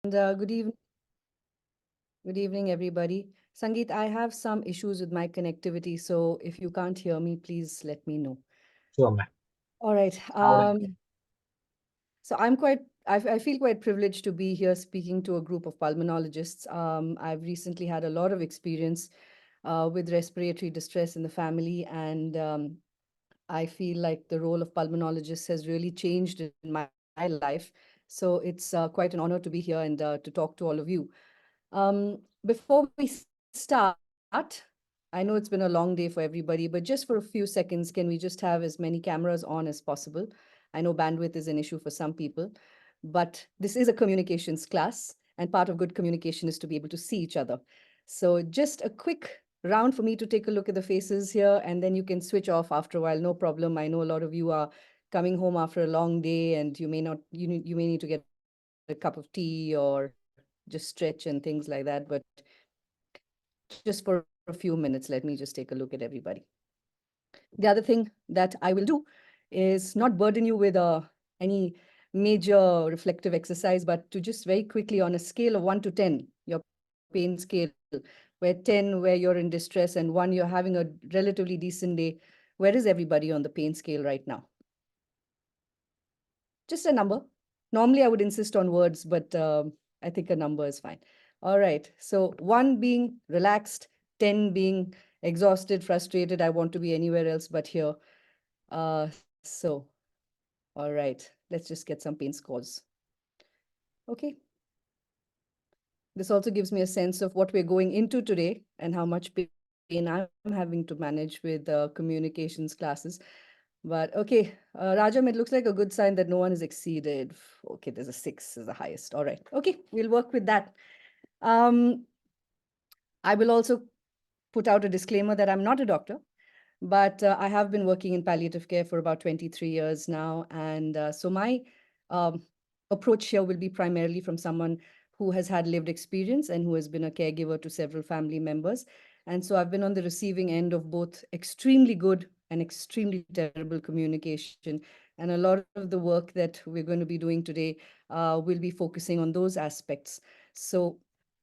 Good evening. Good evening, everybody. Sangeet, I have some issues with my connectivity, so if you can't hear me, please let me know. Sure, ma'am. All right. Loud and clear. So I feel quite privileged to be here speaking to a group of pulmonologists. I've recently had a lot of experience with respiratory distress in the family, and I feel like the role of pulmonologist has really changed in my life. So it's quite an honor to be here and to talk to all of you. Before we start, I know it's been a long day for everybody, but just for a few seconds, can we just have as many cameras on as possible? I know bandwidth is an issue for some people, but this is a communications class, and part of good communication is to be able to see each other. So just a quick round for me to take a look at the faces here, and then you can switch off after a while, no problem. I know a lot of you are coming home after a long day, and you may not, you may need to get a cup of tea or just stretch and things like that, but just for a few minutes, let me just take a look at everybody. The other thing that I will do is not burden you with any major reflective exercise, but to just very quickly on a scale of 1 to 10, your pain scale, where 10, where you're in distress, and 1, you're having a relatively decent day. Where is everybody on the pain scale right now? Just a number. Normally, I would insist on words, but I think a number is fine. All right. So 1 being relaxed, 10 being exhausted, frustrated. I want to be anywhere else but here. So, all right. Let's just get some pain scores. Okay. This also gives me a sense of what we're going into today and how much pain I'm having to manage with communications classes. But okay, Rajam, it looks like a good sign that no one is exceeded. Okay, there's a 6 is the highest. All right. Okay, we'll work with that. Um, I will also put out a disclaimer that I'm not a doctor, but I have been working in palliative care for about 23 years now. And so my um, approach here will be primarily from someone who has had lived experience and who has been a caregiver to several family members. And so I've been on the receiving end of both extremely good and extremely terrible communication. And a lot of the work that we're going to be doing today will be focusing on those aspects. So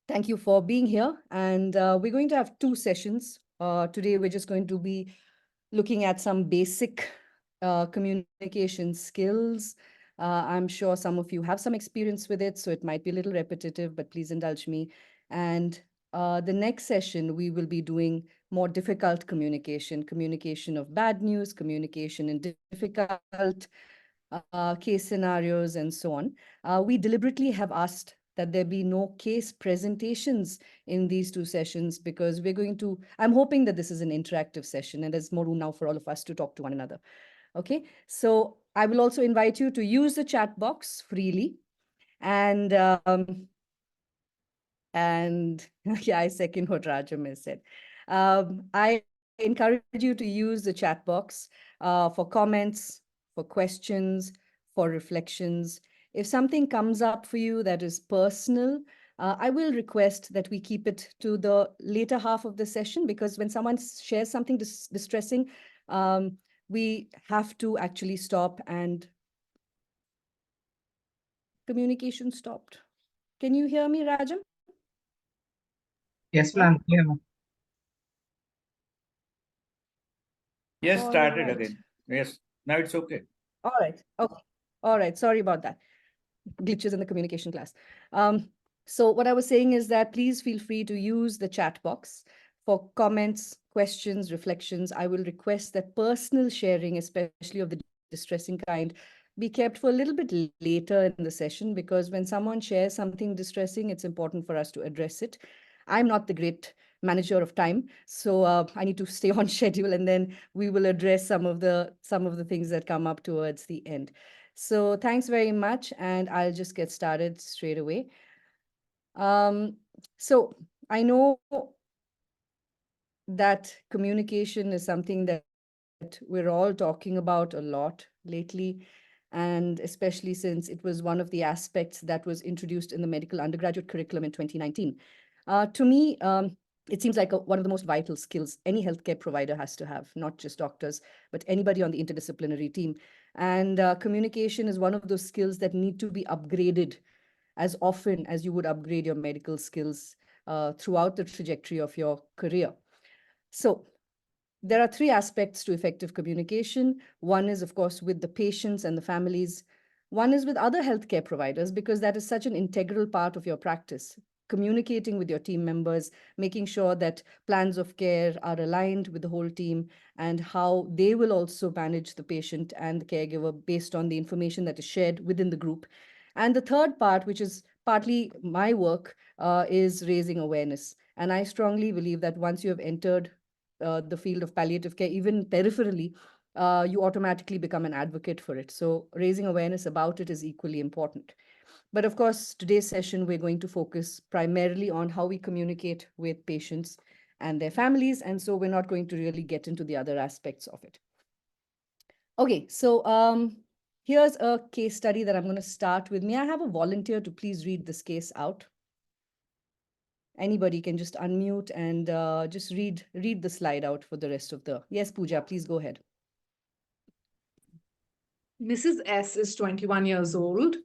thank you for being here. And we're going to have 2 sessions. Today, we're just going to be looking at some basic communication skills. I'm sure some of you have some experience with it, so it might be a little repetitive, but please indulge me. And the next session, we will be doing more difficult communication, communication of bad news, communication in difficult case scenarios, and so on. We deliberately have asked that there be no case presentations in these 2 sessions because I'm hoping that this is an interactive session and there's more room now for all of us to talk to one another. Okay, so I will also invite you to use the chat box freely. And and yeah, I second what Rajam has said. I encourage you to use the chat box for comments, for questions, for reflections. If something comes up for you that is personal, I will request that we keep it to the later half of the session because when someone shares something distressing, um, we have to actually stop and communication stopped. Can you hear me, Rajam? Yes, Yeah. ma'am. Clear, ma'am. Yes, All started right. again. Yes, now it's okay. All right. Okay. All right. Sorry about that. Glitches in the communication class. So what I was saying is that please feel free to use the chat box for comments, questions, reflections. I will request that personal sharing, especially of the distressing kind, be kept for a little bit later in the session because when someone shares something distressing, it's important for us to address it. I'm not the great manager of time, so I need to stay on schedule, and then we will address some of the things that come up towards the end. So thanks very much, and I'll just get started straight away. Um, so I know that communication is something that we're all talking about a lot lately, and especially since it was one of the aspects that was introduced in the medical undergraduate curriculum in 2019. To me, it seems like one of the most vital skills any healthcare provider has to have, not just doctors, but anybody on the interdisciplinary team. And communication is one of those skills that need to be upgraded as often as you would upgrade your medical skills throughout the trajectory of your career. So there are three aspects to effective communication. One is, of course, with the patients and the families. One is with other healthcare providers, because that is such an integral part of your practice. Communicating with your team members, making sure that plans of care are aligned with the whole team, and how they will also manage the patient and the caregiver based on the information that is shared within the group. And the third part, which is partly my work, is raising awareness. And I strongly believe that once you have entered the field of palliative care, even peripherally, you automatically become an advocate for it. So raising awareness about it is equally important. But of course, today's session, we're going to focus primarily on how we communicate with patients and their families. And so we're not going to really get into the other aspects of it. Okay, so here's a case study that I'm going to start with. May I have a volunteer to please read this case out? Anybody can just unmute and just read the slide out for the rest of the. Yes, Pooja, please go ahead. Mrs. S is 21 years old.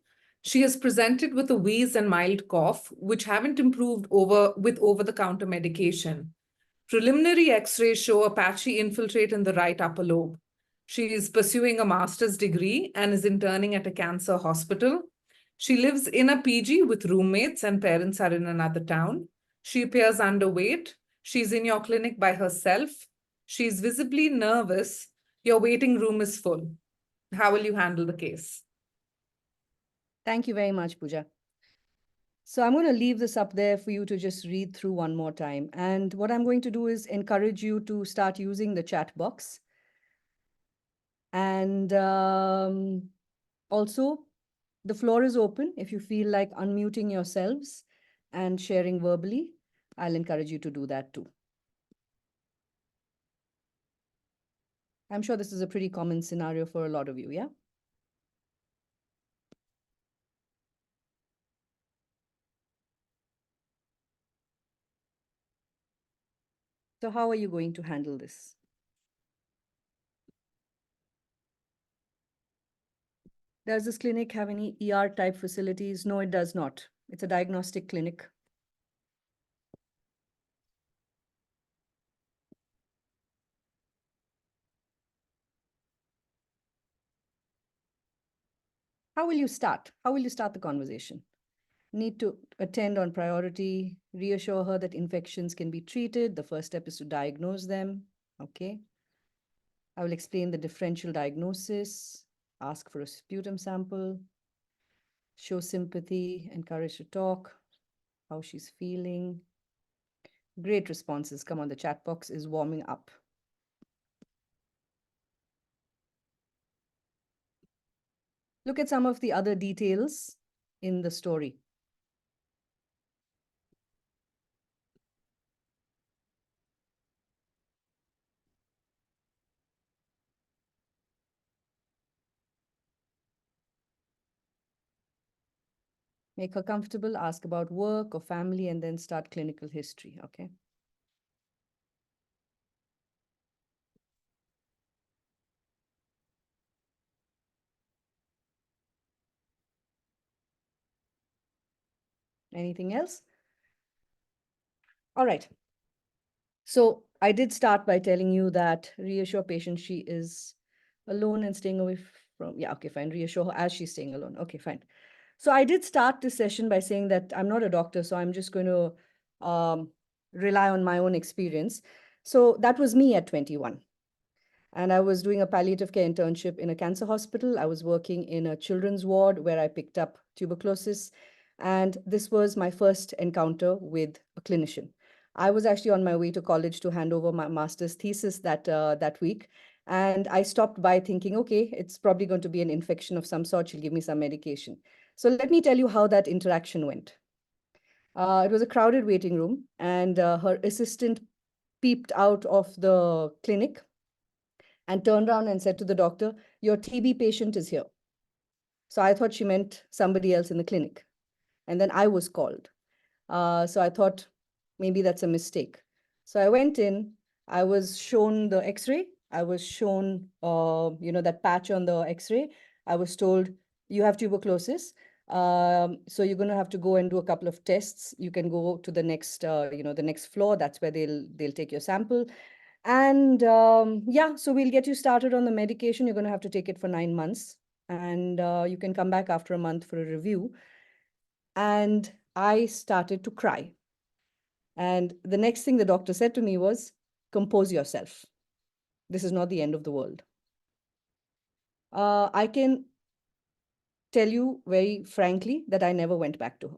She has presented with a wheeze and mild cough, which haven't improved with over-the-counter medication. Preliminary X-rays show a patchy infiltrate in the right upper lobe. She is pursuing a master's degree and is interning at a cancer hospital. She lives in a PG with roommates and parents are in another town. She appears underweight. She's in your clinic by herself. She's visibly nervous. Your waiting room is full. How will you handle the case? Thank you very much, Pooja. So I'm going to leave this up there for you to just read through one more time. And what I'm going to do is encourage you to start using the chat box. And also, the floor is open. If you feel like unmuting yourselves and sharing verbally, I'll encourage you to do that too. I'm sure this is a pretty common scenario for a lot of you, yeah? So how are you going to handle this? Does this clinic have any ER type facilities? No, it does not. It's a diagnostic clinic. How will you start? How will you start the conversation? Need to attend on priority, reassure her that infections can be treated. The first step is to diagnose them. Okay. I will explain the differential diagnosis, ask for a sputum sample, show sympathy, encourage to talk, how she's feeling. Great responses. Come on, the chat box is warming up. Look at some of the other details in the story. Make her comfortable, ask about work or family, and then start clinical history, okay? Anything else? All right. So I did start by telling you that reassure patient she is alone and staying away from, yeah, okay, fine. Reassure her as she's staying alone. Okay, fine. So I did start this session by saying that I'm not a doctor, so I'm just going to rely on my own experience. So that was me at 21. And I was doing a palliative care internship in a cancer hospital. I was working in a children's ward where I picked up tuberculosis. And this was my first encounter with a clinician. I was actually on my way to college to hand over my master's thesis that week. And I stopped by thinking, okay, it's probably going to be an infection of some sort. She'll give me some medication. So let me tell you how that interaction went. It was a crowded waiting room, and her assistant peeped out of the clinic and turned around and said to the doctor, your TB patient is here. So I thought she meant somebody else in the clinic. And then I was called. So I thought maybe that's a mistake. So I went in, I was shown the x-ray. I was shown, that patch on the x-ray. I was told, you have tuberculosis. So you're going to have to go and do a couple of tests. You can go to the next, the next floor. That's where they'll take your sample. And yeah, so we'll get you started on the medication. You're going to have to take it for 9 months. And you can come back after a month for a review. And I started to cry. And the next thing the doctor said to me was, compose yourself. This is not the end of the world. I can tell you very frankly that I never went back to her.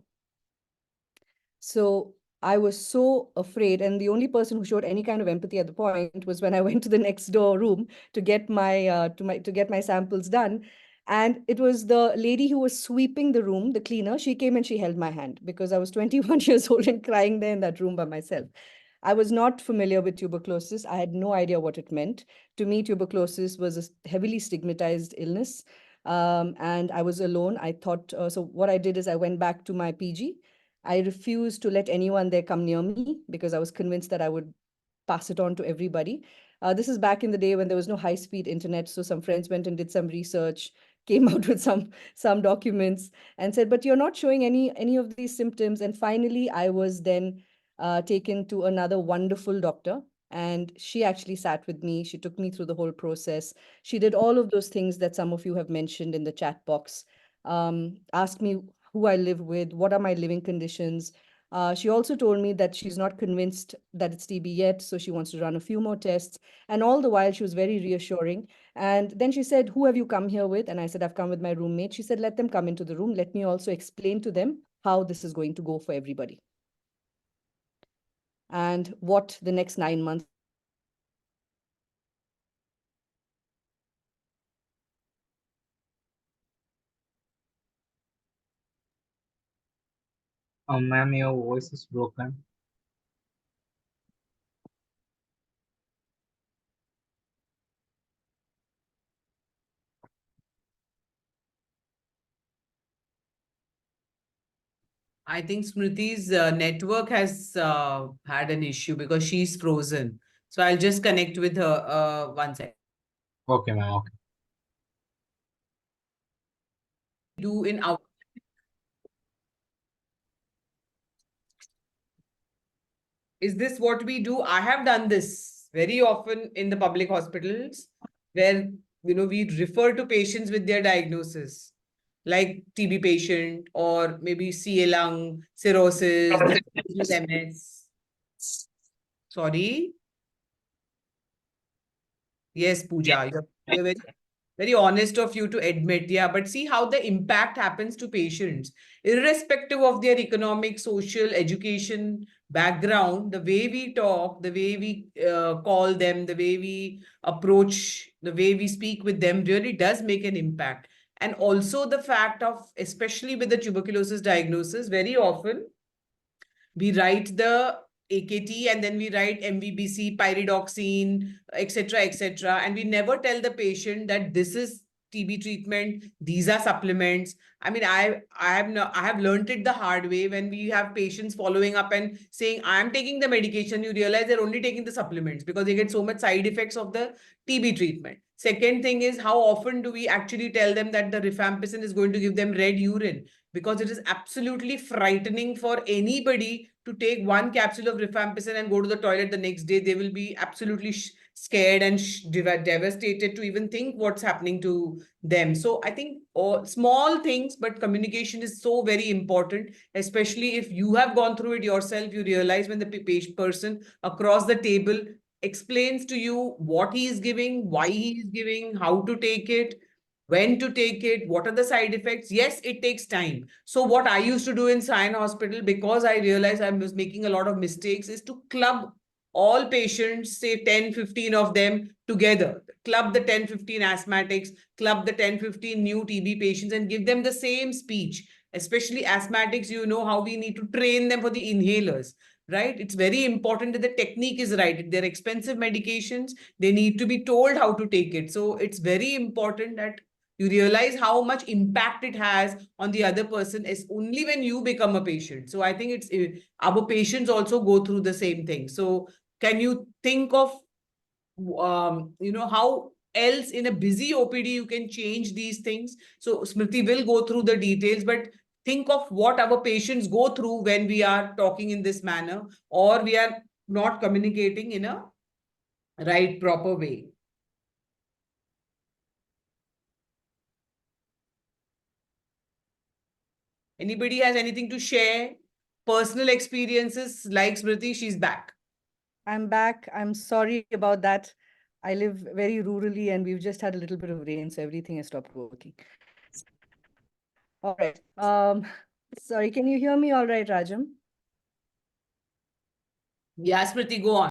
So I was so afraid. And the only person who showed any kind of empathy at the point was when I went to the next door room to get my samples done. And it was the lady who was sweeping the room, the cleaner. She came and she held my hand because I was 21 years old and crying there in that room by myself. I was not familiar with tuberculosis. I had no idea what it meant. To me, tuberculosis was a heavily stigmatized illness. And I was alone. I thought, so what I did is I went back to my PG. I refused to let anyone there come near me because I was convinced that I would pass it on to everybody. This is back in the day when there was no high-speed internet. So some friends went and did some research, came out with some documents and said, but you're not showing any of these symptoms. And finally, I was then taken to another wonderful doctor. And she actually sat with me. She took me through the whole process. She did all of those things that some of you have mentioned in the chat box. Asked me who I live with, what are my living conditions. She also told me that she's not convinced that it's TB yet, so she wants to run a few more tests. And all the while, she was very reassuring. And then she said, who have you come here with? And I said, I've come with my roommate. She said, let them come into the room. Let me also explain to them how this is going to go for everybody. And what the next 9 months. Ma'am, your voice is broken. I think Smriti's network has had an issue because she's frozen. So I'll just connect with her 1 second. Okay, ma'am. Okay. Do in our Is this what we do? I have done this very often in the public hospitals where we refer to patients with their diagnosis, like TB patient or maybe CA lung, cirrhosis, with MS. Sorry. Yes, Pooja, you're very honest of you to admit. Yeah, but see how the impact happens to patients, irrespective of their economic, social, education background. The way we talk, the way we call them, the way we approach, the way we speak with them really does make an impact. And also the fact of, especially with the tuberculosis diagnosis, very often we write the AKT and then we write MVBC, pyridoxine, etc., etc. And we never tell the patient that this is TB treatment, these are supplements. I mean, I have learned it the hard way when we have patients following up and saying, I'm taking the medication, you realize they're only taking the supplements because they get so much side effects of the TB treatment. Second thing is, how often do we actually tell them that the rifampicin is going to give them red urine? Because it is absolutely frightening for anybody to take one capsule of rifampicin and go to the toilet the next day. They will be absolutely scared and devastated to even think what's happening to them. So I think small things, but communication is so very important, especially if you have gone through it yourself. You realize when the person across the table explains to you what he is giving, why he is giving, how to take it, when to take it, what are the side effects. Yes, it takes time. So what I used to do in Sion Hospital, because I realized I was making a lot of mistakes, is to club all patients, say 10, 15 of them together, club the 10, 15 asthmatics, club the 10, 15 new TB patients and give them the same speech, especially asthmatics. You know how we need to train them for the inhalers, right? It's very important that the technique is right. They're expensive medications. They need to be told how to take it. So it's very important that you realize how much impact it has on the other person is only when you become a patient. So I think it's our patients also go through the same thing. So can you think of how else in a busy OPD you can change these things? So Smriti will go through the details, but think of what our patients go through when we are talking in this manner, or we are not communicating in a right, proper way. Anybody has anything to share? Personal experiences like Smriti, she's back. I'm back. I'm sorry about that. I live very rurally and we've just had a little bit of rain, so everything has stopped working. All right. Sorry, can you hear me all right, Rajam? Yeah, Smriti, go on.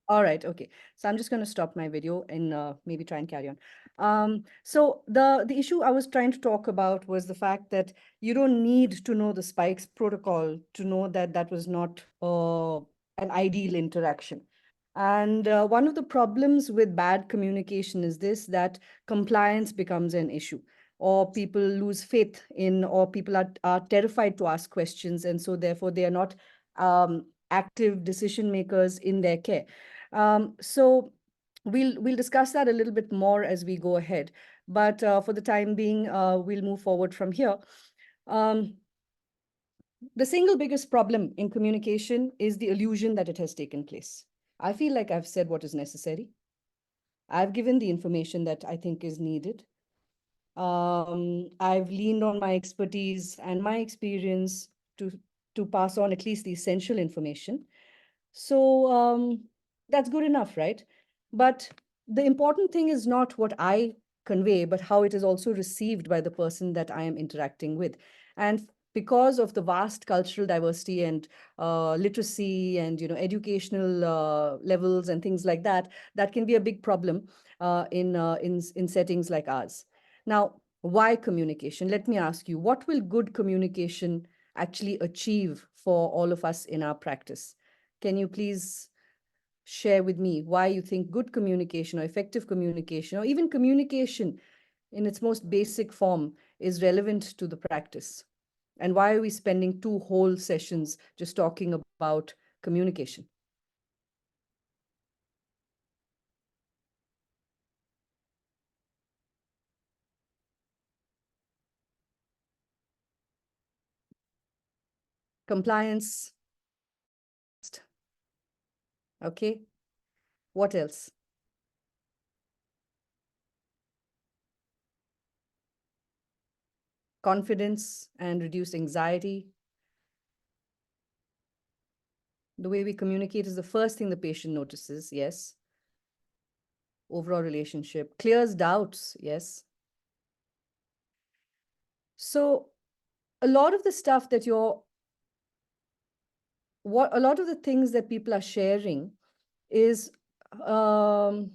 All right, okay. So I'm just going to stop my video and maybe try and carry on. So the issue I was trying to talk about was the fact that you don't need to know the spikes protocol to know that that was not an ideal interaction. And one of the problems with bad communication is this, that compliance becomes an issue, or people lose faith in, or people are terrified to ask questions. And so therefore they are not active decision makers in their care. So we'll discuss that a little bit more as we go ahead. But for the time being, we'll move forward from here. The single biggest problem in communication is the illusion that it has taken place. I feel like I've said what is necessary. I've given the information that I think is needed. I've leaned on my expertise and my experience to pass on at least the essential information. So that's good enough, right? But the important thing is not what I convey, but how it is also received by the person that I am interacting with. And because of the vast cultural diversity and literacy and educational levels and things like that, that can be a big problem in settings like ours. Now, why communication? Let me ask you, what will good communication actually achieve for all of us in our practice? Can you please share with me why you think good communication or effective communication or even communication in its most basic form is relevant to the practice? And why are we spending 2 whole sessions just talking about communication? Compliance. Okay. What else? Confidence and reduced anxiety. The way we communicate is the first thing the patient notices, yes. Overall relationship. Clears doubts, yes. So a lot of the stuff that a lot of the things that people are sharing is, well,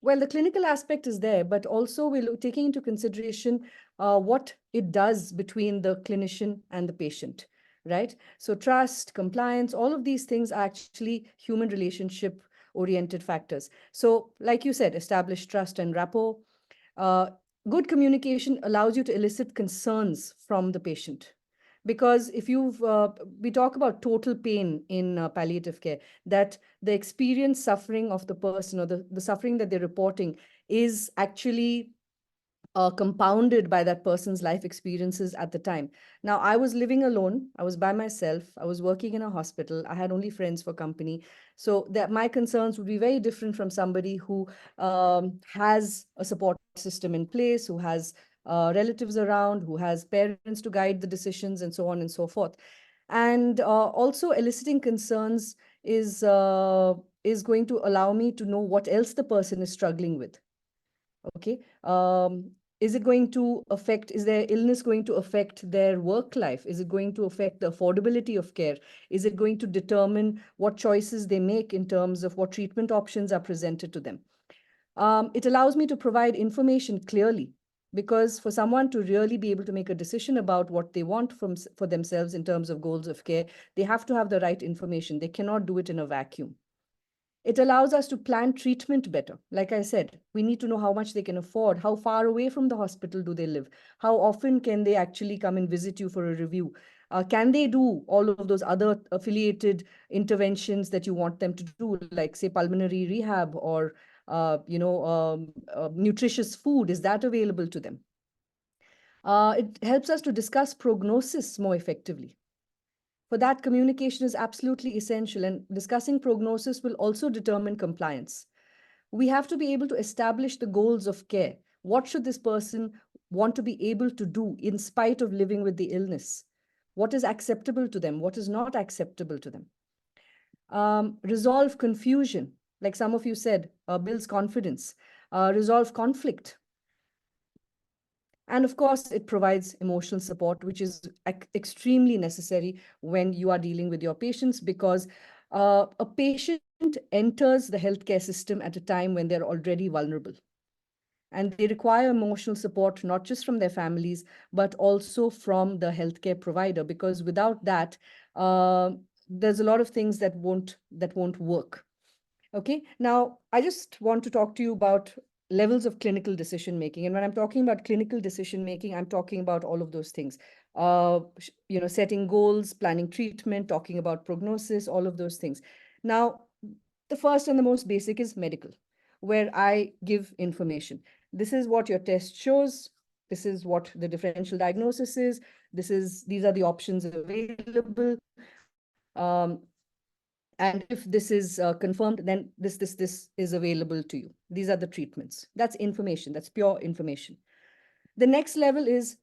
the clinical aspect is there, but also we're taking into consideration what it does between the clinician and the patient, right? So trust, compliance, all of these things are actually human relationship oriented factors. So like you said, establish trust and rapport. Good communication allows you to elicit concerns from the patient. Because if we talk about total pain in palliative care, that the experience suffering of the person or the suffering that they're reporting is actually compounded by that person's life experiences at the time. Now, I was living alone. I was by myself. I was working in a hospital. I had only friends for company. So that my concerns would be very different from somebody who has a support system in place, who has relatives around, who has parents to guide the decisions, and so on and so forth. And also eliciting concerns is going to allow me to know what else the person is struggling with. Okay. Is it going to affect, is their illness going to affect their work life? Is it going to affect the affordability of care? Is it going to determine what choices they make in terms of what treatment options are presented to them? It allows me to provide information clearly, because for someone to really be able to make a decision about what they want for themselves in terms of goals of care, they have to have the right information. They cannot do it in a vacuum. It allows us to plan treatment better. Like I said, we need to know how much they can afford, how far away from the hospital do they live, how often can they actually come and visit you for a review. Can they do all of those other affiliated interventions that you want them to do, like say pulmonary rehab or nutritious food? Is that available to them? It helps us to discuss prognosis more effectively. For that, communication is absolutely essential, and discussing prognosis will also determine compliance. We have to be able to establish the goals of care. What should this person want to be able to do in spite of living with the illness? What is acceptable to them? What is not acceptable to them? Resolve confusion, like some of you said, builds confidence. Resolve conflict. And of course, it provides emotional support, which is extremely necessary when you are dealing with your patients, because a patient enters the healthcare system at a time when they're already vulnerable. And they require emotional support, not just from their families, but also from the healthcare provider, because without that, there's a lot of things that won't work. Okay, now I just want to talk to you about levels of clinical decision making. And when I'm talking about clinical decision making, I'm talking about all of those things. Setting goals, planning treatment, talking about prognosis, all of those things. Now, the first and the most basic is medical, where I give information. This is what your test shows. This is what the differential diagnosis is. These are the options available. And if this is confirmed, then this is available to you. These are the treatments. That's information. That's pure information. The next level is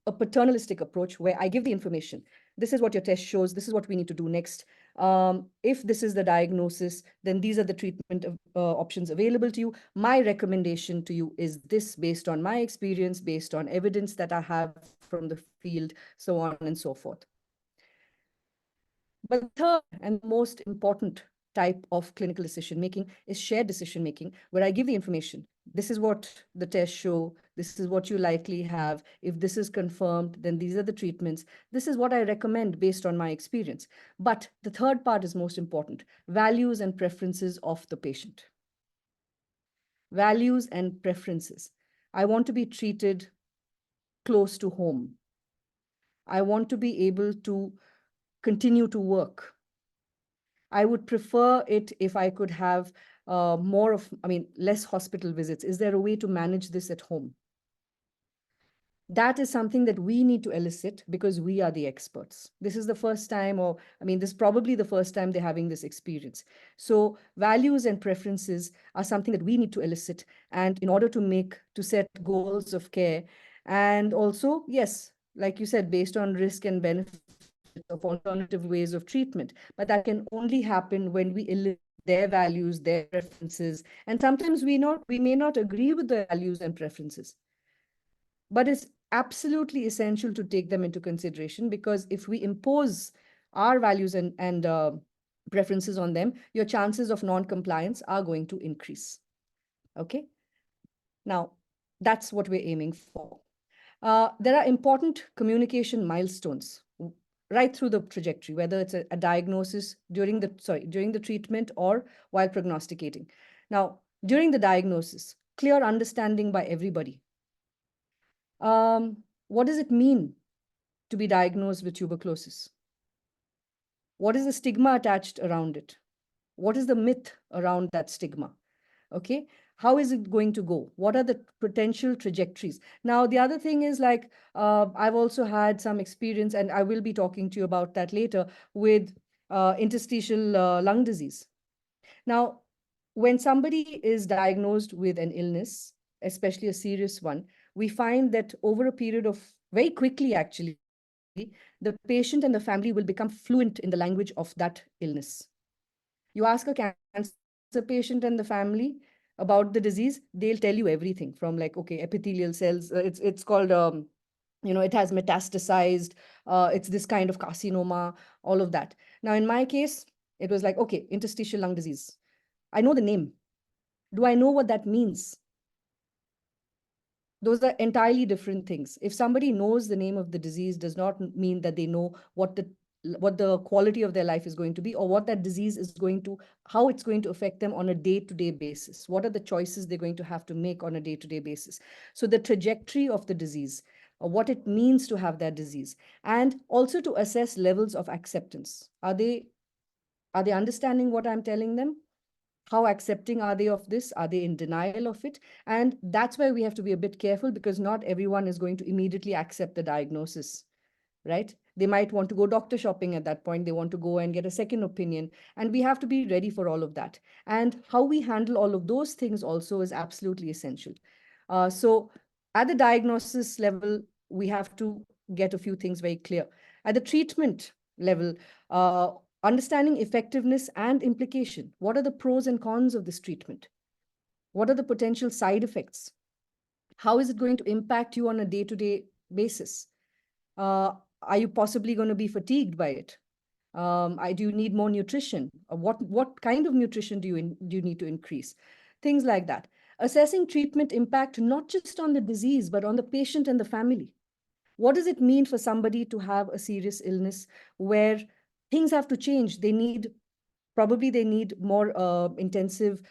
a paternalistic approach, where I give the information. This is what your test shows. This is what we need to do next. If this is the diagnosis, then these are the treatment options available to you. My recommendation to you is this, based on my experience, based on evidence that I have from the field, so on and so forth. But the third and most important type of clinical decision making is shared decision making, where I give the information. This is what the tests show. This is what you likely have. If this is confirmed, then these are the treatments. This is what I recommend based on my experience. But the third part is most important: values and preferences of the patient. Values and preferences. I want to be treated close to home. I want to be able to continue to work. I would prefer it if I could have less hospital visits. Is there a way to manage this at home? That is something that we need to elicit, because we are the experts. This is the first time, this is probably the first time they're having this experience. So values and preferences are something that we need to elicit, and in order to set goals of care. And also, yes, like you said, based on risk and benefit of alternative ways of treatment. But that can only happen when we elicit their values, their preferences. And sometimes we may not agree with their values and preferences. But it's absolutely essential to take them into consideration, because if we impose our values and preferences on them, your chances of non-compliance are going to increase. Okay? Now, that's what we're aiming for. There are important communication milestones right through the trajectory, whether it's a diagnosis during the treatment or while prognosticating. Now, during the diagnosis, clear understanding by everybody. What does it mean to be diagnosed with tuberculosis? What is the stigma attached around it? What is the myth around that stigma? Okay, how is it going to go? What are the potential trajectories? Now, the other thing is, I've also had some experience, and I will be talking to you about that later, with interstitial lung disease. Now, when somebody is diagnosed with an illness, especially a serious one, we find that over a period of very quickly, actually, the patient and the family will become fluent in the language of that illness. You ask a cancer patient and the family about the disease, they'll tell you everything from epithelial cells. It's called, it has metastasized. It's this kind of carcinoma, all of that. Now, in my case, it was okay, interstitial lung disease. I know the name. Do I know what that means? Those are entirely different things. If somebody knows the name of the disease, does not mean that they know what the quality of their life is going to be, or what that disease is how it's going to affect them on a day-to-day basis. What are the choices they're going to have to make on a day-to-day basis? So the trajectory of the disease, what it means to have that disease, and also to assess levels of acceptance. Are they understanding what I'm telling them? How accepting are they of this? Are they in denial of it? And that's why we have to be a bit careful, because not everyone is going to immediately accept the diagnosis, right? They might want to go doctor shopping at that point. They want to go and get a second opinion. And we have to be ready for all of that. And how we handle all of those things also is absolutely essential. So at the diagnosis level, we have to get a few things very clear. At the treatment level, understanding effectiveness and implication. What are the pros and cons of this treatment? What are the potential side effects? How is it going to impact you on a day-to-day basis? Are you possibly going to be fatigued by it? Do you need more nutrition? What kind of nutrition do you need to increase? Things like that. Assessing treatment impact not just on the disease, but on the patient and the family. What does it mean for somebody to have a serious illness where things have to change? Probably they need more intensive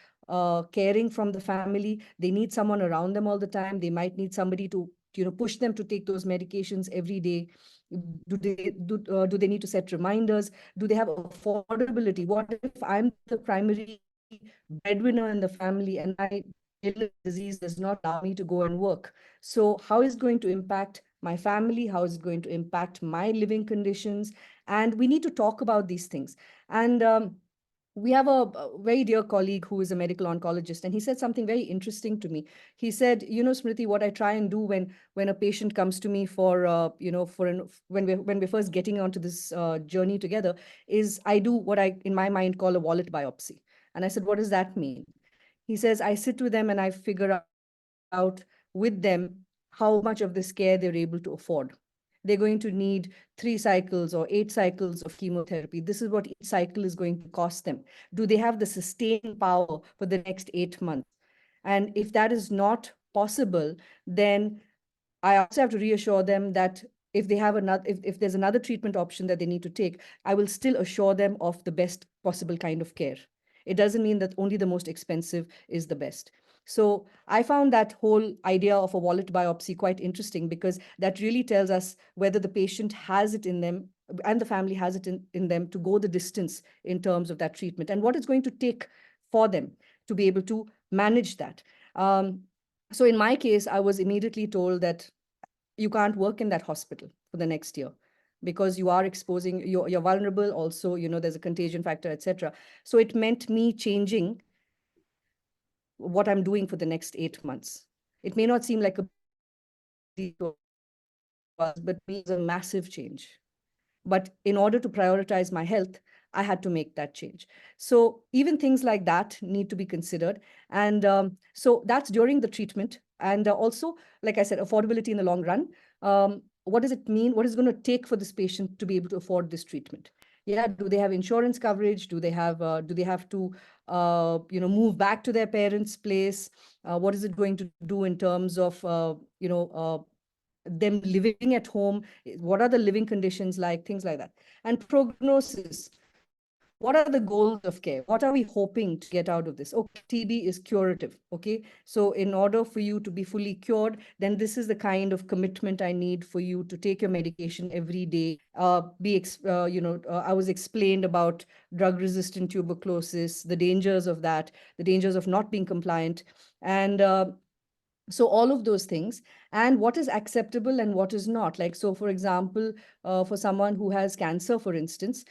caring from the family. They need someone around them all the time. They might need somebody to push them to take those medications every day. Do they need to set reminders? Do they have affordability? What if I'm the primary breadwinner in the family and my illness disease does not allow me to go and work? So how is it going to impact my family? How is it going to impact my living conditions? And we need to talk about these things. And we have a very dear colleague who is a medical oncologist, and he said something very interesting to me. He said, Smriti, what I try and do when a patient comes to me for when we're first getting onto this journey together, is I do what I in my mind call a wallet biopsy. And I said, what does that mean? He says, I sit with them and I figure out with them how much of this care they're able to afford. They're going to need 3 cycles or 8 cycles of chemotherapy. This is what each cycle is going to cost them. Do they have the sustaining power for the next 8 months? And if that is not possible, then I also have to reassure them that if they have if there's another treatment option that they need to take, I will still assure them of the best possible kind of care. It doesn't mean that only the most expensive is the best. So I found that whole idea of a wallet biopsy quite interesting, because that really tells us whether the patient has it in them and the family has it in them to go the distance in terms of that treatment, and what it's going to take for them to be able to manage that. So in my case, I was immediately told that you can't work in that hospital for the next year because you are exposing, you're vulnerable. Also, there's a contagion factor, etc. So it meant me changing what I'm doing for the next 8 months. It may not seem like a big deal, but it's a massive change. But in order to prioritize my health, I had to make that change. So even things like that need to be considered. And so that's during the treatment. And also, like I said, affordability in the long run. What does it mean? What is it going to take for this patient to be able to afford this treatment? Yeah, do they have insurance coverage? Do they have to move back to their parents' place? What is it going to do in terms of them living at home? What are the living conditions like? Things like that. And prognosis. What are the goals of care? What are we hoping to get out of this? Okay, TB is curative. Okay, so in order for you to be fully cured, then this is the kind of commitment I need for you to take your medication every day. I was explained about drug-resistant tuberculosis, the dangers of that, the dangers of not being compliant, and so all of those things, and what is acceptable and what is not. Like, so for example, for someone who has cancer, for instance,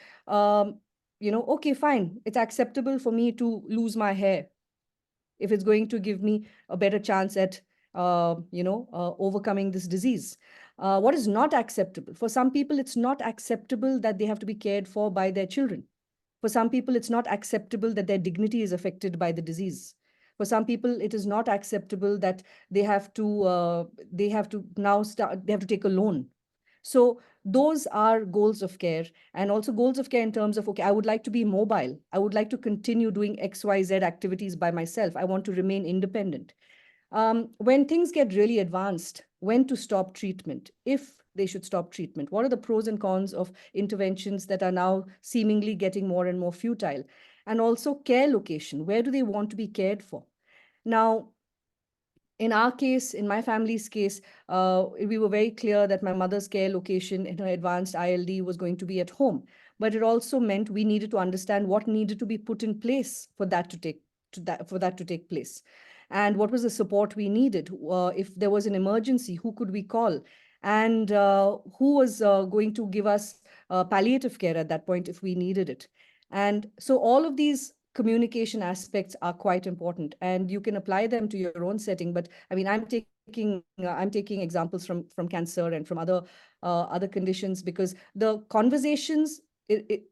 okay, fine, it's acceptable for me to lose my hair if it's going to give me a better chance at overcoming this disease. What is not acceptable? For some people, it's not acceptable that they have to be cared for by their children. For some people, it's not acceptable that their dignity is affected by the disease. For some people, it is not acceptable that they have to take a loan. So those are goals of care, and also goals of care in terms of, okay, I would like to be mobile. I would like to continue doing XYZ activities by myself. I want to remain independent. When things get really advanced, when to stop treatment, if they should stop treatment, what are the pros and cons of interventions that are now seemingly getting more and more futile? And also care location, where do they want to be cared for? Now, in our case, in my family's case, we were very clear that my mother's care location in her advanced ILD was going to be at home. But it also meant we needed to understand what needed to be put in place for that to take for that to take place, and what was the support we needed. If there was an emergency, who could we call, and who was going to give us palliative care at that point if we needed it. And so all of these communication aspects are quite important, and you can apply them to your own setting. But I mean, I'm taking examples from cancer and from other conditions, because the conversations,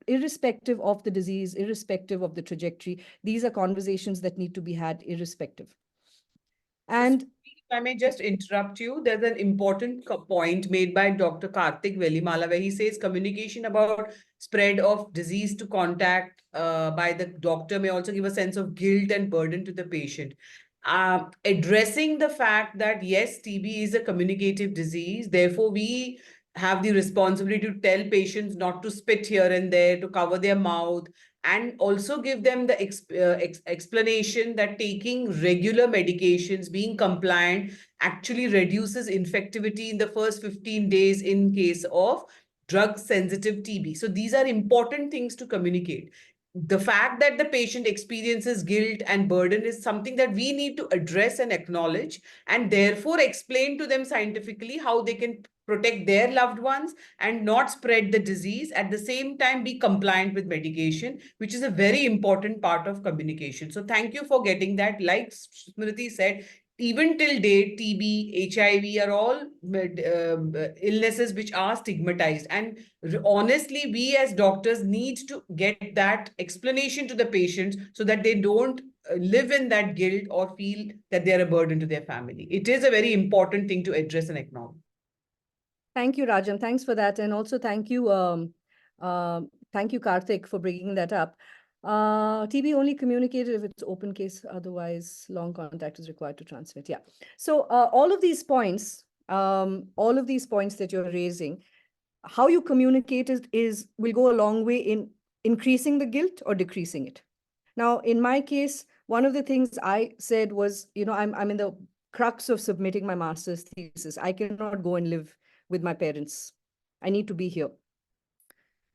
irrespective of the disease, irrespective of the trajectory, these are conversations that need to be had irrespective. And if I may just interrupt you, there's an important point made by Dr. Karthik Velimala, where he says communication about spread of disease to contact by the doctor may also give a sense of guilt and burden to the patient. Addressing the fact that yes, TB is a communicative disease, therefore we have the responsibility to tell patients not to spit here and there, to cover their mouth, and also give them the explanation that taking regular medications, being compliant, actually reduces infectivity in the first 15 days in case of drug-sensitive TB. So these are important things to communicate. The fact that the patient experiences guilt and burden is something that we need to address and acknowledge, and therefore explain to them scientifically how they can protect their loved ones and not spread the disease, at the same time be compliant with medication, which is a very important part of communication. So thank you for getting that. Like Smriti said, even till date, TB, HIV are all illnesses which are stigmatized. And honestly, we as doctors need to get that explanation to the patients so that they don't live in that guilt or feel that they're a burden to their family. It is a very important thing to address and acknowledge. thank you, Rajan. Thanks for that. And also thank you, Karthik, for bringing that up. TB only communicated if it's open case, otherwise long contact is required to transmit. Yeah. So all of these points that you're raising, how you communicate will go a long way in increasing the guilt or decreasing it. Now, in my case, one of the things I said was, I'm in the crux of submitting my master's thesis. I cannot go and live with my parents. I need to be here.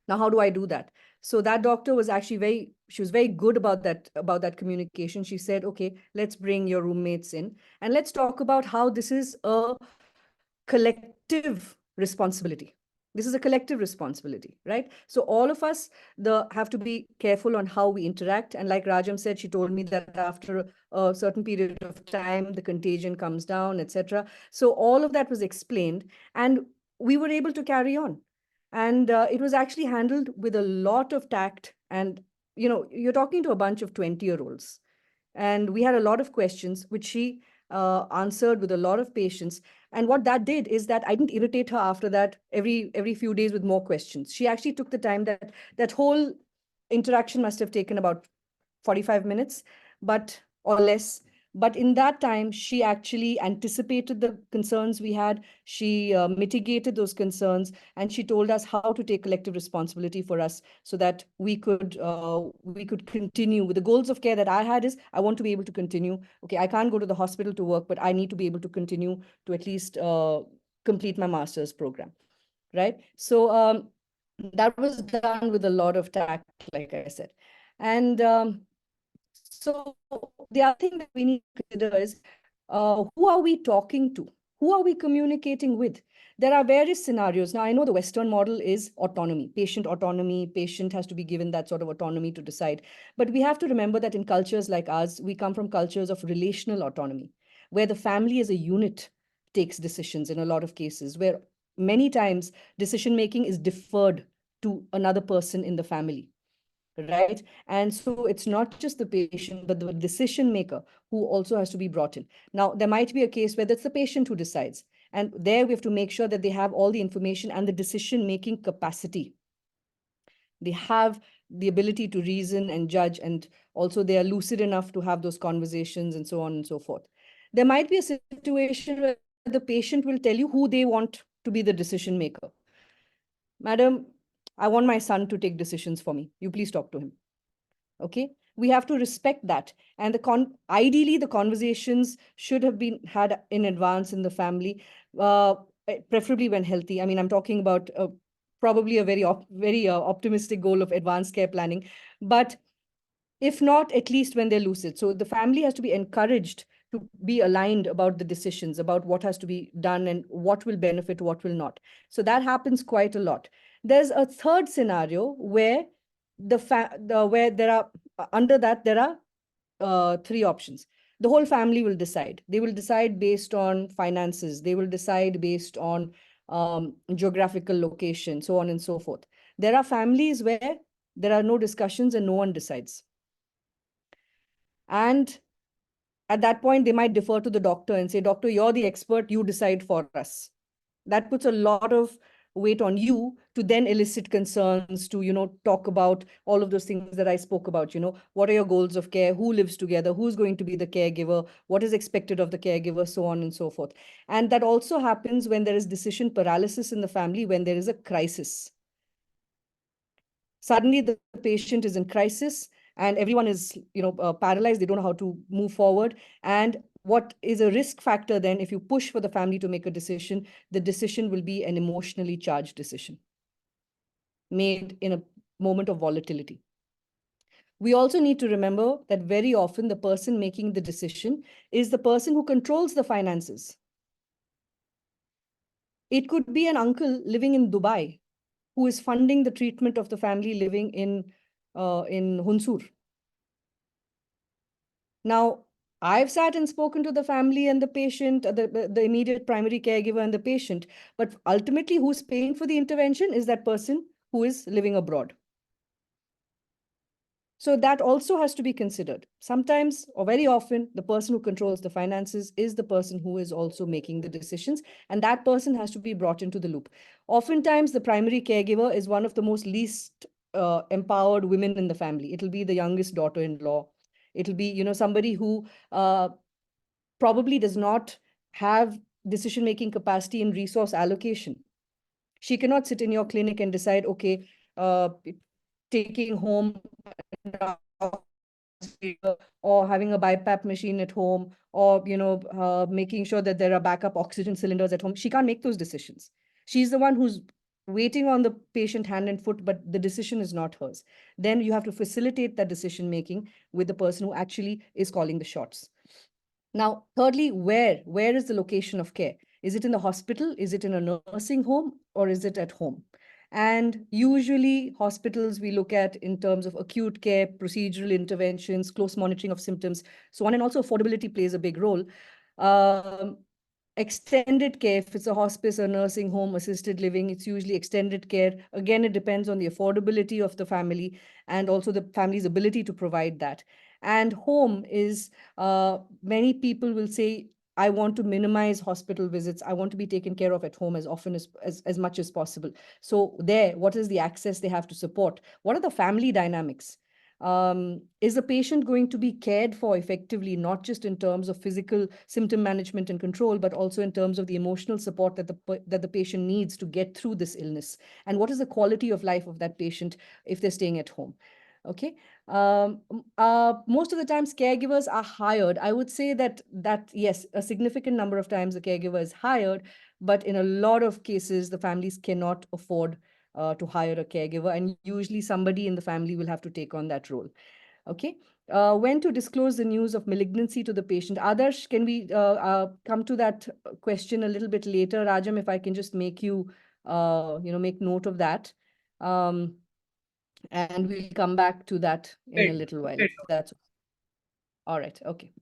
Now, how do I do that? So that doctor was actually she was very good about that communication. She said, okay, let's bring your roommates in and let's talk about how this is a collective responsibility. This is a collective responsibility, right? So all of us have to be careful on how we interact. And like Rajam said, she told me that after a certain period of time, the contagion comes down, etc. So all of that was explained and we were able to carry on. And it was actually handled with a lot of tact. And, you're talking to a bunch of 20-year-olds. And we had a lot of questions, which she answered with a lot of patience. And what that did is that I didn't irritate her after that every few days with more questions. She actually took the time. That whole interaction must have taken about 45 minutes, or less. But in that time, she actually anticipated the concerns we had. She mitigated those concerns, and she told us how to take collective responsibility for us so that we could continue with the goals of care that I had. Is I want to be able to continue. Okay, I can't go to the hospital to work, but I need to be able to continue to at least complete my master's program, right? So that was done with a lot of tact, like I said. And so the other thing that we need to consider is who are we talking to? Who are we communicating with? There are various scenarios. Now, I know the Western model is autonomy, patient has to be given that sort of autonomy to decide. But we have to remember that in cultures like ours, we come from cultures of relational autonomy, where the family as a unit takes decisions in a lot of cases, where many times decision-making is deferred to another person in the family. Right. And so it's not just the patient, but the decision maker who also has to be brought in. Now, there might be a case where it's the patient who decides. And there we have to make sure that they have all the information and the decision-making capacity. They have the ability to reason and judge, and also they are lucid enough to have those conversations and so on and so forth. There might be a situation where the patient will tell you who they want to be the decision maker. Madam, I want my son to take decisions for me. You please talk to him. Okay. We have to respect that. And ideally, the conversations should have been had in advance in the family, preferably when healthy. I mean, I'm talking about probably a very optimistic goal of advanced care planning. But If not, at least when they're lucid. So the family has to be encouraged to be aligned about the decisions, about what has to be done and what will benefit, what will not. So that happens quite a lot. There's a third scenario where where there are under that there are three options. The whole family will decide. They will decide based on finances. They will decide based on geographical location, so on and so forth. There are families where there are no discussions and no one decides. And at that point, they might defer to the doctor and say, doctor, you're the expert, you decide for us. That puts a lot of weight on you to then elicit concerns, to, talk about all of those things that I spoke about. What are your goals of care? Who lives together? Who's going to be the caregiver? What is expected of the caregiver? So on and so forth. And that also happens when there is decision paralysis in the family, when there is a crisis. Suddenly the patient is in crisis and everyone is paralyzed. They don't know how to move forward. And what is a risk factor then, if you push for the family to make a decision, the decision will be an emotionally charged decision made in a moment of volatility. We also need to remember that very often the person making the decision is the person who controls the finances. It could be an uncle living in Dubai who is funding the treatment of the family living in Hunsur. Now, I've sat and spoken to the family and the patient, the immediate primary caregiver and the patient, but ultimately who's paying for the intervention is that person who is living abroad. So that also has to be considered. Sometimes, or very often, the person who controls the finances is the person who is also making the decisions, and that person has to be brought into the loop. Oftentimes, the primary caregiver is one of the most least empowered women in the family. It'll be the youngest daughter-in-law. It'll be, somebody who probably does not have decision-making capacity in resource allocation. She cannot sit in your clinic and decide, okay, taking home or having a BiPAP machine at home, or making sure that there are backup oxygen cylinders at home. She can't make those decisions. She's the one who's waiting on the patient hand and foot, but the decision is not hers. Then you have to facilitate that decision making with the person who actually is calling the shots. Now, thirdly, where is the location of care? Is it in the hospital? Is it in a nursing home? Or is it at home? And usually hospitals we look at in terms of acute care, procedural interventions, close monitoring of symptoms, so on. And also affordability plays a big role. Extended care, if it's a hospice, a nursing home, assisted living, it's usually extended care. Again, it depends on the affordability of the family and also the family's ability to provide that. And home is, many people will say, I want to minimize hospital visits. I want to be taken care of at home as often as much as possible. So there, what is the access they have to support? What are the family dynamics? Is the patient going to be cared for effectively, not just in terms of physical symptom management and control, but also in terms of the emotional support that the patient needs to get through this illness? And what is the quality of life of that patient if they're staying at home? Okay. Most of the times caregivers are hired. I would say that yes, a significant number of times the caregiver is hired, but in a lot of cases, the families cannot afford to hire a caregiver, and usually somebody in the family will have to take on that role. Okay. When to disclose the news of malignancy to the patient? Adarsh, can we come to that question a little bit later? Rajam, if I can just make you, make note of that. And we'll come back to that in a little while. If that's all right. Okay.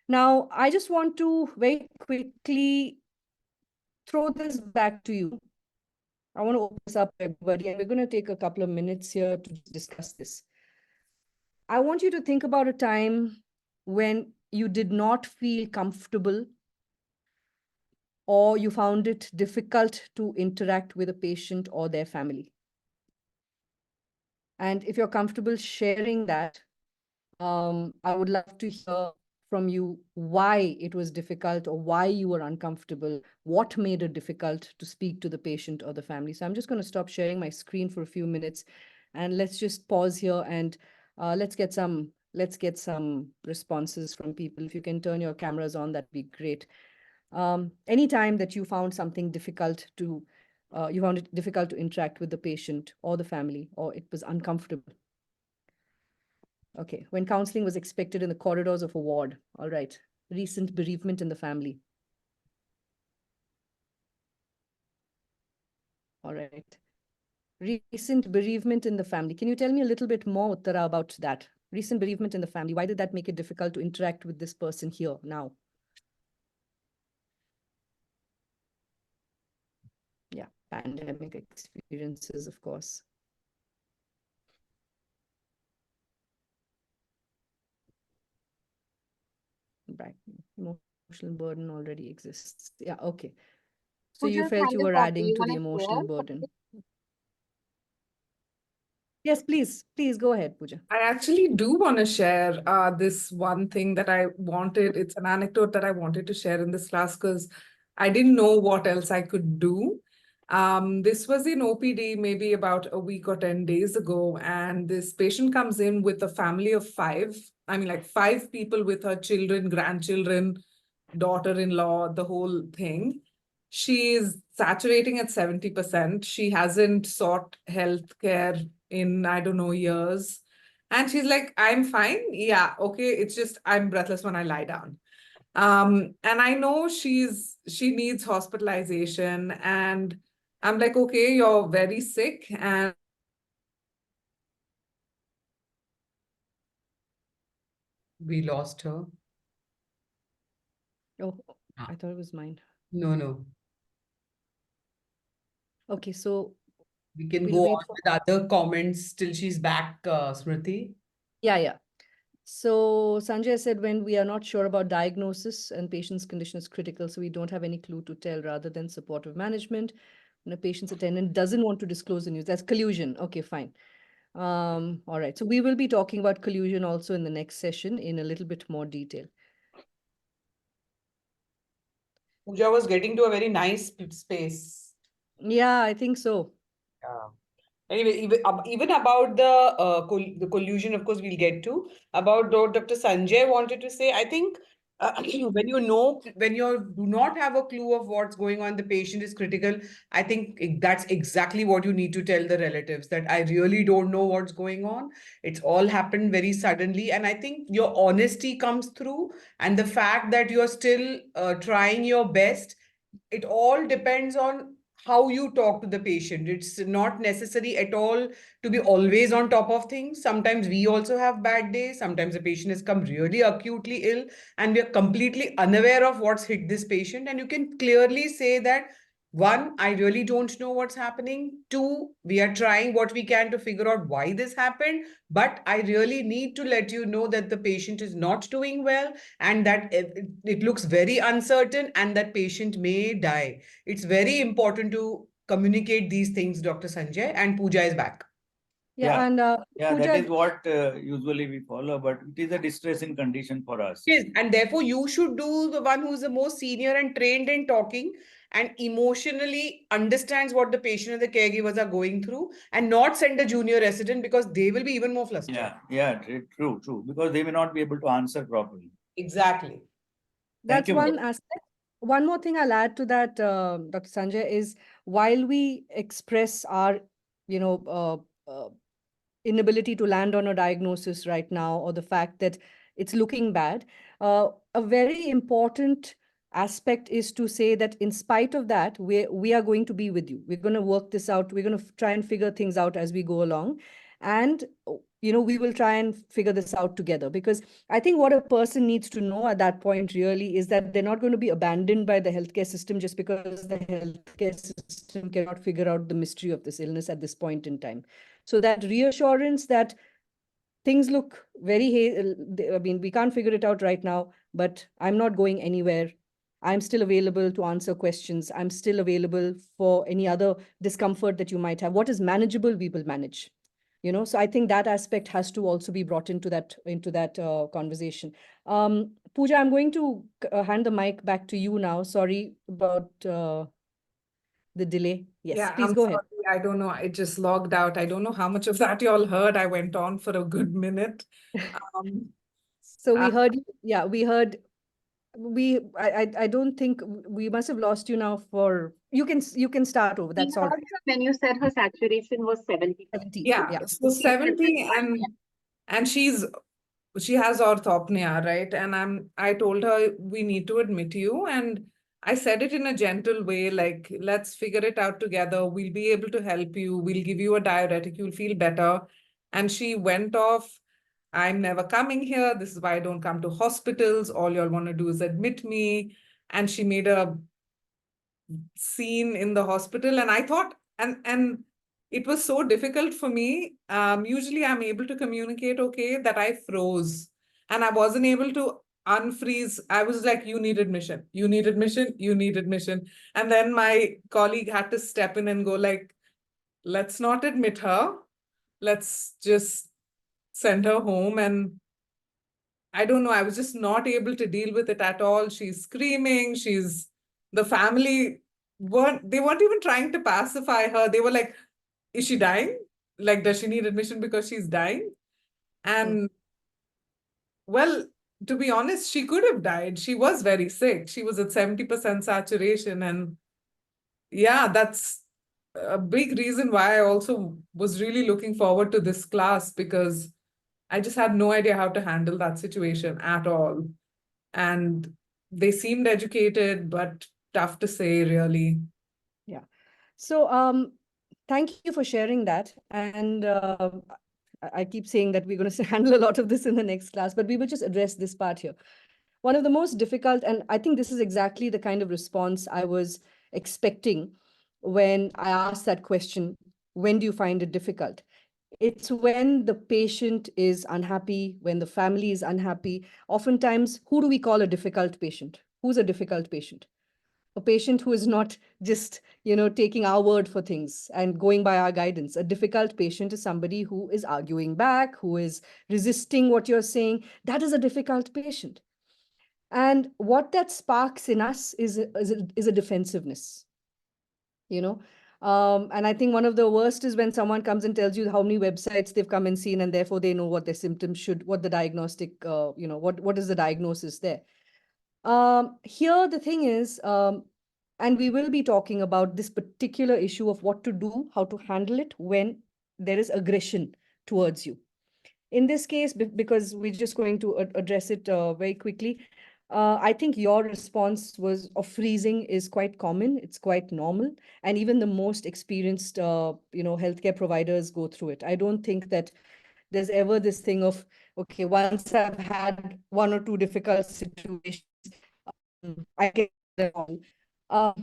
Now, I just want to very quickly throw this back to you. I want to open this up, everybody, and we're going to take a couple of minutes here to discuss this. I want you to think about a time when you did not feel comfortable or you found it difficult to interact with a patient or their family. And if you're comfortable sharing that, I would love to hear from you why it was difficult or why you were uncomfortable, what made it difficult to speak to the patient or the family. So I'm just going to stop sharing my screen for a few minutes and let's just pause here and let's get some responses from people. If you can turn your cameras on, that'd be great. Anytime that you found something difficult to, you found it difficult to interact with the patient or the family, or it was uncomfortable. Okay. When counseling was expected in the corridors of a ward. All right. Recent bereavement in the family. All right. Recent bereavement in the family. Can you tell me a little bit more, Uttara, about that? Recent bereavement in the family. Why did that make it difficult to interact with this person here now? Yeah, pandemic experiences, of course. Right. Emotional burden already exists. Yeah, okay. So you Pooja's felt hand you is were up. Do adding you to want the to emotional burden. share? Yes, please. Please go ahead, Pooja. I actually do want to share this one thing that I wanted. It's an anecdote that I wanted to share in this class because I didn't know what else I could do. This was in OPD maybe about a week or 10 days ago, and this patient comes in with a family of five. I mean, like 5 people with her children, grandchildren, daughter-in-law, the whole thing. She is saturating at 70%. She hasn't sought health care in, I don't know, years. And she's like, I'm fine. Yeah, okay. It's just I'm breathless when I lie down. And I know she needs hospitalization. And I'm like, okay, you're very sick. And We lost her. Oh, Ah. I thought it was mine. No. Okay, so We can we'll go wait on for. with other comments till she's back, Smriti. Yeah. So Sanjay said when we are not sure about diagnosis and patient's condition is critical, so we don't have any clue to tell rather than supportive management. When a patient's attendant doesn't want to disclose the news, that's collusion. Okay, fine. All right. So we will be talking about collusion also in the next session in a little bit more detail. Pooja was getting to a very nice space. Yeah, I think so. Yeah. Anyway, even about the collusion, of course, we'll get to. About what Dr. Sanjay wanted to say, I think when you do not have a clue of what's going on, the patient is critical. I think that's exactly what you need to tell the relatives, that I really don't know what's going on. It's all happened very suddenly. And I think your honesty comes through, and the fact that you're still trying your best. It all depends on how you talk to the patient. It's not necessary at all to be always on top of things. Sometimes we also have bad days. Sometimes the patient has come really acutely ill and we are completely unaware of what's hit this patient. And you can clearly say that, one, I really don't know what's happening. Two, we are trying what we can to figure out why this happened. But I really need to let you know that the patient is not doing well and that it looks very uncertain and that patient may die. It's very important to communicate these things, Dr. Sanjay, and Pooja is back. Yeah, and Yeah, Pooja, that is what usually we follow, but it is a distressing condition for us. Yes, and therefore you should do the one who's the most senior and trained in talking and emotionally understands what the patient and the caregivers are going through, and not send a junior resident because they will be even more flustered. True. Because they may not be able to answer properly. Exactly. that's you, one ma'am. aspect. One more thing I'll add to that, Dr. Sanjay, is while we express our, you know, inability to land on a diagnosis right now, or the fact that it's looking bad, a very important aspect is to say that in spite of that, we are going to be with you. We're going to work this out. We're going to try and figure things out as we go along. And, we will try and figure this out together, because I think what a person needs to know at that point really is that they're not going to be abandoned by the healthcare system just because the healthcare system cannot figure out the mystery of this illness at this point in time. So that reassurance that things look very, I mean, we can't figure it out right now, but I'm not going anywhere. I'm still available to answer questions. I'm still available for any other discomfort that you might have. What is manageable, we will manage. So I think that aspect has to also be brought into that conversation. Pooja, I'm going to hand the mic back to you now. Sorry about the delay. Yes, yeah, please I'm go sorry. ahead. I don't know. I just logged out. I don't know how much of that you all heard. I went on for a good minute. So we uh, heard, yeah, we heard. I don't think we must have lost you now. You can start over. We That's all heard right. her when you said her saturation was 70%. 70. yeah, Yeah. so 70 and And she has orthopnea, right? And I told her we need to admit you. And I said it in a gentle way, like, let's figure it out together. We'll be able to help you. We'll give you a diuretic. You'll feel better. And she went off. I'm never coming here. This is why I don't come to hospitals. All y'all want to do is admit me. And she made a scene in the hospital. And I thought, and it was so difficult for me. Usually I'm able to communicate okay, that I froze and I wasn't able to unfreeze. I was like, you need admission, you need admission, you need admission. And then my colleague had to step in and go like, let's not admit her. Let's just send her home. And I don't know, I was just not able to deal with it at all. She's screaming, the family weren't even trying to pacify her. They were like, is she dying? Like, does she need admission because she's dying? And well, to be honest, she could have died. She was very sick. She was at 70% saturation. And yeah, that's a big reason why I also was really looking forward to this class, because I just had no idea how to handle that situation at all. And they seemed educated, but tough to say, really. So, thank you for sharing that. And I keep saying that we're going to handle a lot of this in the next class, but we will just address this part here. One of the most difficult, and I think this is exactly the kind of response I was expecting when I asked that question, when do you find it difficult? It's when the patient is unhappy, when the family is unhappy. Oftentimes, who do we call a difficult patient? Who's a difficult patient? A patient who is not just taking our word for things and going by our guidance. A difficult patient is somebody who is arguing back, who is resisting what you're saying. That is a difficult patient. And what that sparks in us is a defensiveness, and I think one of the worst is when someone comes and tells you how many websites they've come and seen, and therefore they know what their symptoms what the diagnostic, what is the diagnosis there. Here, the thing is, and we will be talking about this particular issue of what to do, how to handle it when there is aggression towards you. In this case, because we're just going to address it very quickly, I think your response was of freezing is quite common. It's quite normal. And even the most experienced, healthcare providers go through it. I don't think that there's ever this thing of, okay, once I've had one or two difficult situations, I get them all.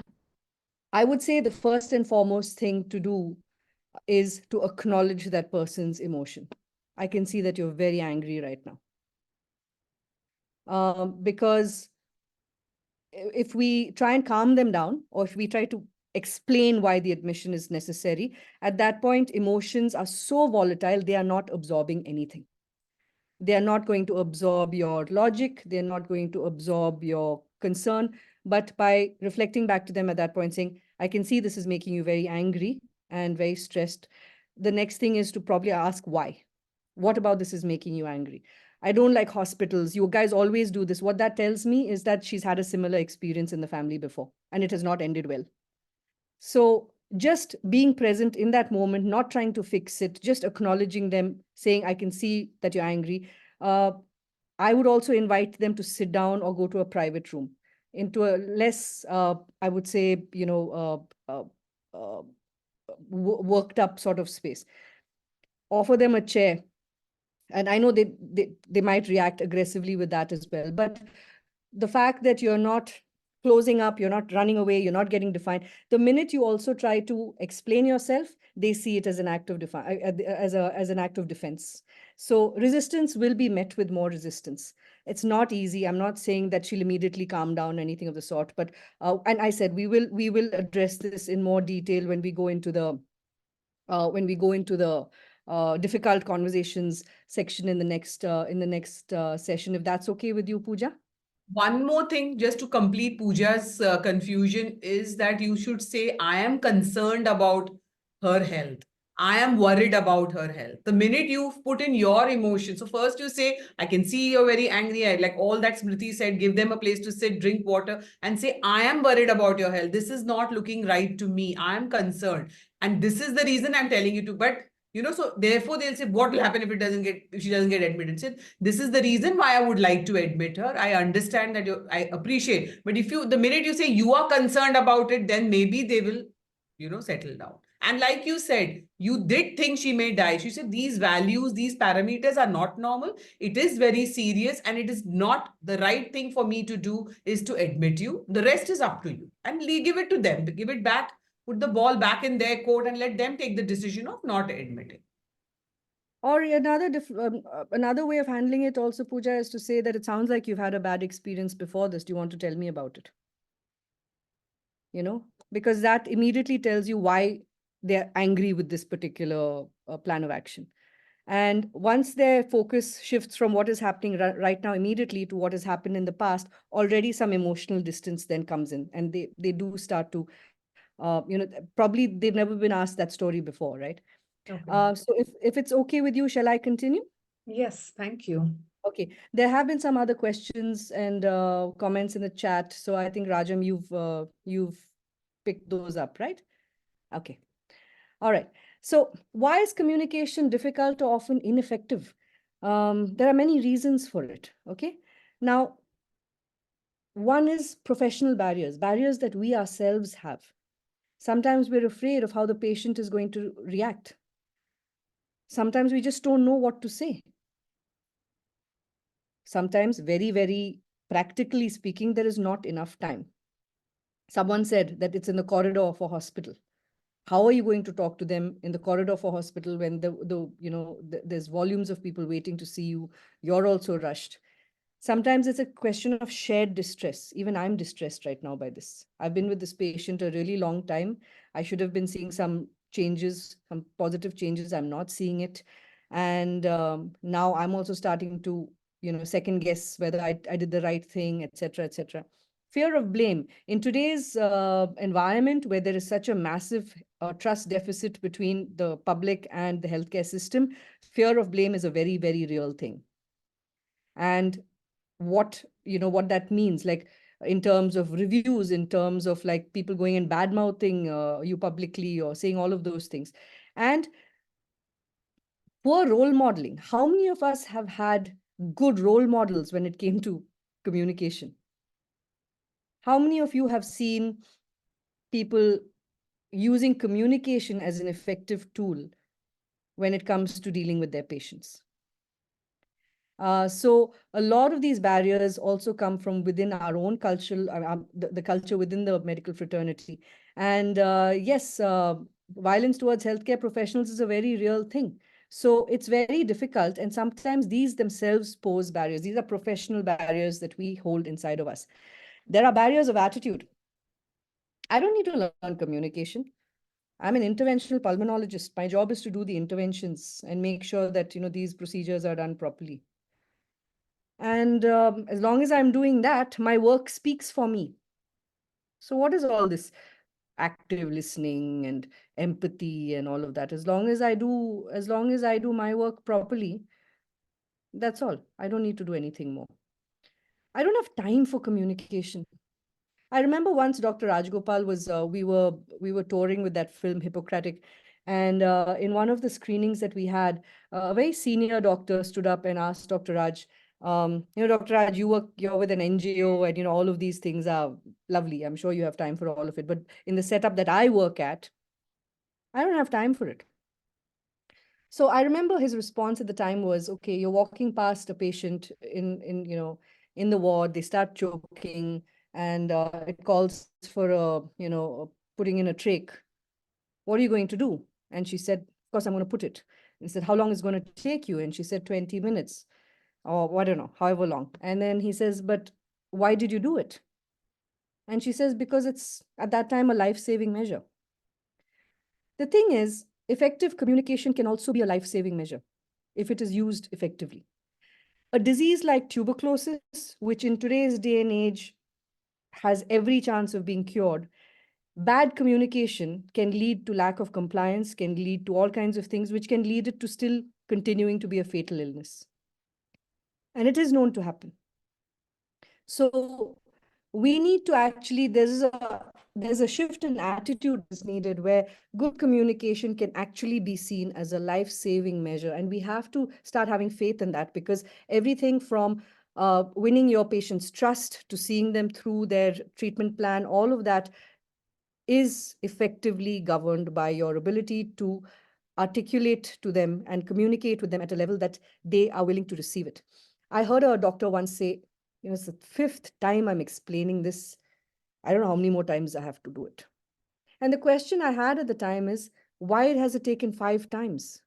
I would say the first and foremost thing to do is to acknowledge that person's emotion. I can see that you're very angry right now. Because if we try and calm them down, or if we try to explain why the admission is necessary, at that point, emotions are so volatile, they are not absorbing anything. They are not going to absorb your logic. They're not going to absorb your concern. But by reflecting back to them at that point, saying, I can see this is making you very angry and very stressed. The next thing is to probably ask why. What about this is making you angry? I don't like hospitals. You guys always do this. What that tells me is that she's had a similar experience in the family before, and it has not ended well. So just being present in that moment, not trying to fix it, just acknowledging them, saying, I can see that you're angry. I would also invite them to sit down or go to a private room, into a less, I would say, worked up sort of space. Offer them a chair. And I know they might react aggressively with that as well. But the fact that you're not closing up, you're not running away, you're not getting defined. The minute you also try to explain yourself, they see it as an act of as an act of defense. So resistance will be met with more resistance. It's not easy. I'm not saying that she'll immediately calm down, anything of the sort. But and I said we will address this in more detail when we go into the difficult conversations section in the next session. If that's okay with you, Pooja. One more thing, just to complete Pooja's confusion, is that you should say, I am concerned about her health. I am worried about her health. The minute you've put in your emotions, so first you say, I can see you're very angry. Like all that Smriti said, give them a place to sit, drink water, and say, I am worried about your health. This is not looking right to me. I am concerned. And this is the reason I'm telling you to. But So therefore they'll say, what will happen if she doesn't get admitted? Say, this is the reason why I would like to admit her. I understand that I appreciate, but the minute you say you are concerned about it, then maybe they will, settle down. And like you said, you did think she may die. She said, these values, these parameters are not normal. It is very serious, and it is not the right thing for me to do is to admit you. The rest is up to you. And give it to them, give it back, put the ball back in their court, and let them take the decision of not admitting. Or another way of handling it also, Pooja, is to say that it sounds like you've had a bad experience before this. Do you want to tell me about it? Because that immediately tells you why they're angry with this particular plan of action. And once their focus shifts from what is happening right now immediately to what has happened in the past, already some emotional distance then comes in, and they do start to, probably they've never been asked that story before, right? Okay. So if it's okay with you, shall I continue? Yes, thank you. Okay, there have been some other questions and comments in the chat. So I think Rajam, you've picked those up, right? Okay. All right. So why is communication difficult or often ineffective? There are many reasons for it. Okay. Now, one is professional barriers that we ourselves have. Sometimes we're afraid of how the patient is going to react. Sometimes we just don't know what to say. Sometimes, very, very practically speaking, there is not enough time. Someone said that it's in the corridor of a hospital. How are you going to talk to them in the corridor of a hospital when there's volumes of people waiting to see you? You're also rushed. Sometimes it's a question of shared distress. Even I'm distressed right now by this. I've been with this patient a really long time. I should have been seeing some changes, some positive changes. I'm not seeing it. And now I'm also starting to, second guess whether I did the right thing, etc., etc. Fear of blame. In today's environment where there is such a massive trust deficit between the public and the healthcare system, fear of blame is a very, very real thing. And what that means, like in terms of reviews, in terms of like people going and bad mouthing you publicly or saying all of those things. And poor role modeling. How many of us have had good role models when it came to communication? How many of you have seen people using communication as an effective tool when it comes to dealing with their patients? So a lot of these barriers also come from within our own cultural, the culture within the medical fraternity. And yes, violence towards healthcare professionals is a very real thing. So it's very difficult. And sometimes these themselves pose barriers. These are professional barriers that we hold inside of us. There are barriers of attitude. I don't need to learn communication. I'm an interventional pulmonologist. My job is to do the interventions and make sure that, these procedures are done properly. And as long as I'm doing that, my work speaks for me. So what is all this active listening and empathy and all of that? As long as I do my work properly, that's all. I don't need to do anything more. I don't have time for communication. I remember once Dr. Rajgopal was, we were touring with that film Hippocratic. And in one of the screenings that we had, a very senior doctor stood up and asked Dr. Raj, Dr. Raj, you're with an NGO and, all of these things are lovely. I'm sure you have time for all of it. But in the setup that I work at, I don't have time for it. So I remember his response at the time was, okay, you're walking past a patient in the ward, they start choking, and it calls for putting in a trach. What are you going to do? And she said, of course, I'm going to put it. And he said, how long is it going to take you? And she said, 20 minutes or I don't know, however long. And then he says, but why did you do it? And she says, because it's at that time a life-saving measure. The thing is, effective communication can also be a life-saving measure if it is used effectively. A disease like tuberculosis, which in today's day and age has every chance of being cured, bad communication can lead to lack of compliance, can lead to all kinds of things, which can lead it to still continuing to be a fatal illness. And it is known to happen. So we need to actually, there's a shift in attitude is needed where good communication can actually be seen as a life-saving measure. And we have to start having faith in that, because everything from winning your patient's trust to seeing them through their treatment plan, all of that is effectively governed by your ability to articulate to them and communicate with them at a level that they are willing to receive it. I heard a doctor once say, it's the fifth time I'm explaining this. I don't know how many more times I have to do it. And the question I had at the time is, why has it taken 5 times?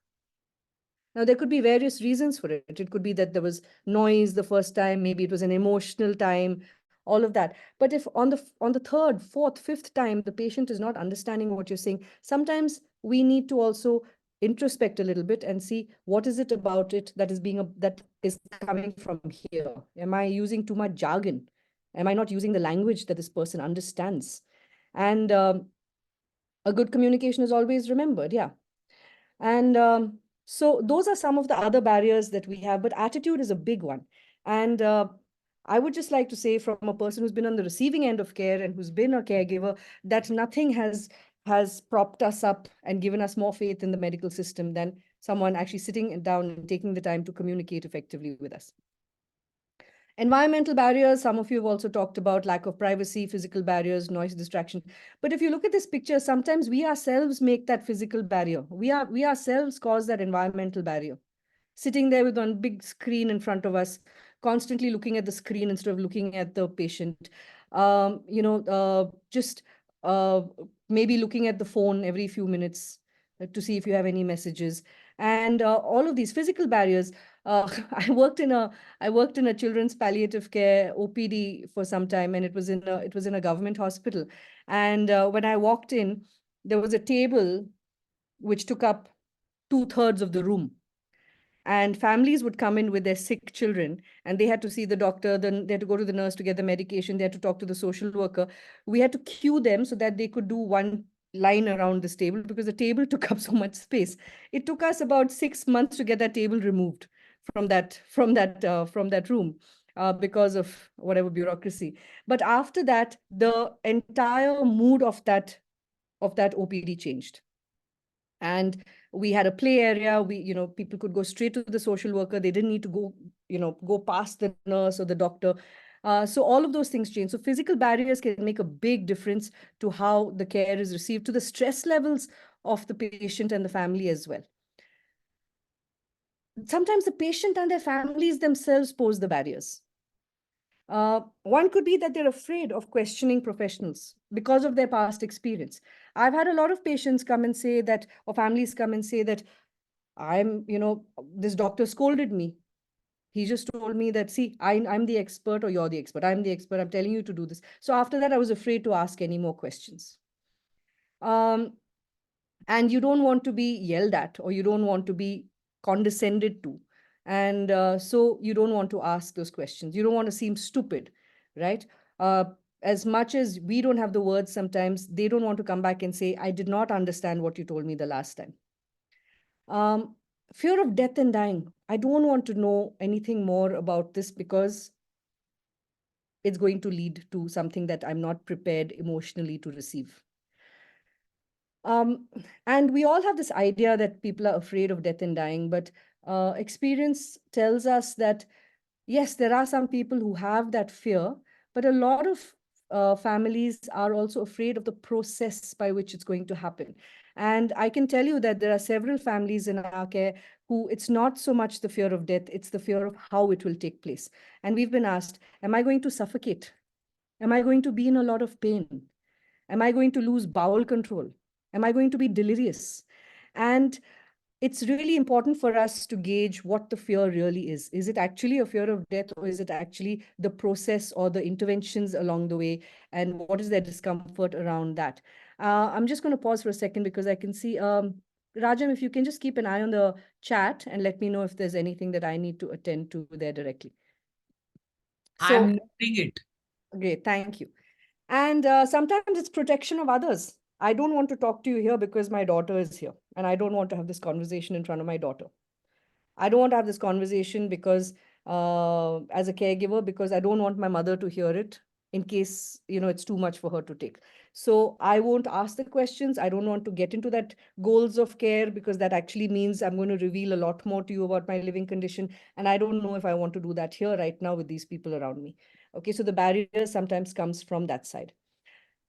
Now, there could be various reasons for it. It could be that there was noise the first time, maybe it was an emotional time, all of that. But if on the third, fourth, fifth time, the patient is not understanding what you're saying, sometimes we need to also introspect a little bit and see what is it about it that is coming from here. Am I using too much jargon? Am I not using the language that this person understands? And a good communication is always remembered. Yeah. And so those are some of the other barriers that we have, but attitude is a big one. And I would just like to say, from a person who's been on the receiving end of care and who's been a caregiver, that nothing has propped us up and given us more faith in the medical system than someone actually sitting down and taking the time to communicate effectively with us. Environmental barriers, some of you have also talked about lack of privacy, physical barriers, noise distraction. But if you look at this picture, sometimes we ourselves make that physical barrier. We ourselves cause that environmental barrier. Sitting there with one big screen in front of us, constantly looking at the screen instead of looking at the patient. Just maybe looking at the phone every few minutes to see if you have any messages. And all of these physical barriers. I worked in a children's palliative care OPD for some time, and it was in a government hospital. And when I walked in, there was a table which took up 2/3 of the room. And families would come in with their sick children, and they had to see the doctor, then they had to go to the nurse to get the medication, they had to talk to the social worker. We had to queue them so that they could do one line around this table, because the table took up so much space. It took us about 6 months to get that table removed from that room, because of whatever bureaucracy. But after that, the entire mood of that OPD changed. And we had a play area. People could go straight to the social worker. They didn't need to go past the nurse or the doctor. So all of those things change. So physical barriers can make a big difference to how the care is received, to the stress levels of the patient and the family as well. Sometimes the patient and their families themselves pose the barriers. One could be that they're afraid of questioning professionals because of their past experience. I've had a lot of patients come and say that, or families come and say that, this doctor scolded me. He just told me that, see, I'm the expert or you're the expert. I'm the expert. I'm telling you to do this. So after that, I was afraid to ask any more questions. And you don't want to be yelled at, or you don't want to be condescended to. And so you don't want to ask those questions. You don't want to seem stupid, right? As much as we don't have the words, sometimes they don't want to come back and say, I did not understand what you told me the last time. Fear of death and dying. I don't want to know anything more about this, because it's going to lead to something that I'm not prepared emotionally to receive. And we all have this idea that people are afraid of death and dying, but experience tells us that, yes, there are some people who have that fear, but a lot of families are also afraid of the process by which it's going to happen. And I can tell you that there are several families in our care who it's not so much the fear of death, it's the fear of how it will take place. And we've been asked, am I going to suffocate? Am I going to be in a lot of pain? Am I going to lose bowel control? Am I going to be delirious? And it's really important for us to gauge what the fear really is. Is it actually a fear of death, or is it actually the process or the interventions along the way? And what is their discomfort around that? I'm just going to pause for a second, because I can see, Rajam, if you can just keep an eye on the chat and let me know if there's anything that I need to attend to there directly. So, I'm noting it. great, thank you. And sometimes it's protection of others. I don't want to talk to you here because my daughter is here, and I don't want to have this conversation in front of my daughter. I don't want to have this conversation because as a caregiver, because I don't want my mother to hear it in case, it's too much for her to take. So I won't ask the questions. I don't want to get into that goals of care, because that actually means I'm going to reveal a lot more to you about my living condition. And I don't know if I want to do that here right now with these people around me. Okay, so the barrier sometimes comes from that side.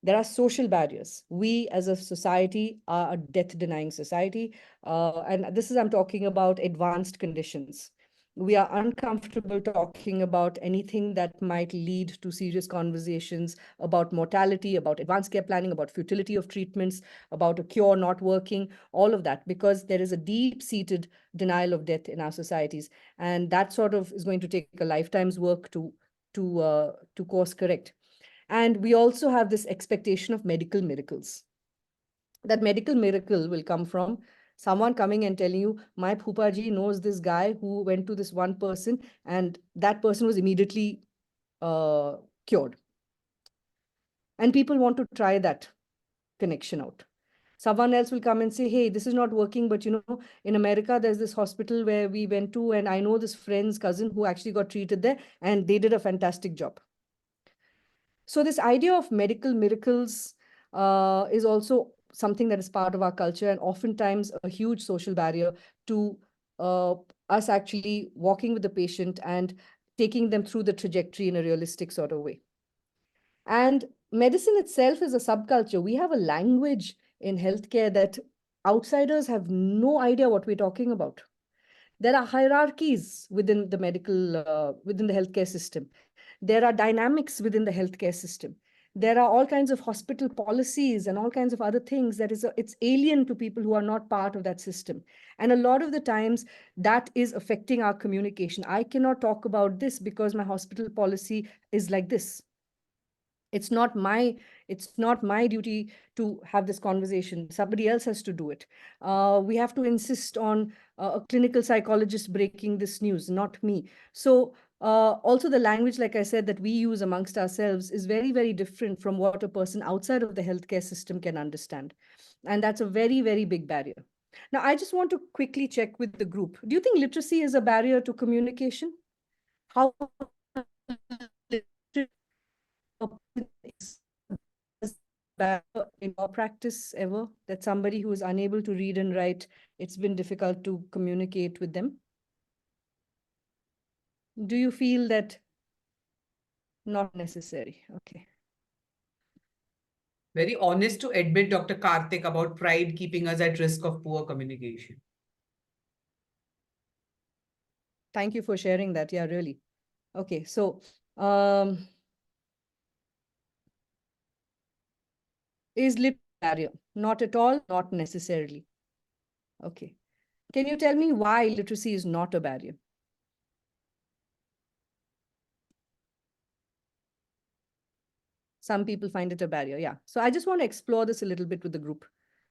There are social barriers. We as a society are a death denying society. And this is, I'm talking about advanced conditions. We are uncomfortable talking about anything that might lead to serious conversations about mortality, about advanced care planning, about futility of treatments, about a cure not working, all of that, because there is a deep-seated denial of death in our societies. And that sort of is going to take a lifetime's work to course correct. And we also have this expectation of medical miracles. That medical miracle will come from someone coming and telling you, my Phupaji knows this guy who went to this one person, and that person was immediately cured. And people want to try that connection out. Someone else will come and say, hey, this is not working, but in America, there's this hospital where we went to, and I know this friend's cousin who actually got treated there, and they did a fantastic job. So this idea of medical miracles is also something that is part of our culture, and oftentimes a huge social barrier to us actually walking with the patient and taking them through the trajectory in a realistic sort of way. And medicine itself is a subculture. We have a language in healthcare that outsiders have no idea what we're talking about. There are hierarchies within the within the healthcare system. There are dynamics within the healthcare system. There are all kinds of hospital policies and all kinds of other things that it's alien to people who are not part of that system. And a lot of the times that is affecting our communication. I cannot talk about this because my hospital policy is like this. It's not my duty to have this conversation. Somebody else has to do it. We have to insist on a clinical psychologist breaking this news, not me. So also the language, like I said, that we use amongst ourselves is very, very different from what a person outside of the healthcare system can understand. And that's a very, very big barrier. Now, I just want to quickly check with the group. Do you think literacy is a barrier to communication? How in your practice ever that somebody who is unable to read and write, it's been difficult to communicate with them? Do you feel that? Not necessary. Okay. Very honest to admit, Dr. Karthik, about pride keeping us at risk of poor communication. Thank you for sharing that. Yeah, really. Okay, so is lit barrier? Not at all, not necessarily. Okay. Can you tell me why literacy is not a barrier? Some people find it a barrier. Yeah. So I just want to explore this a little bit with the group.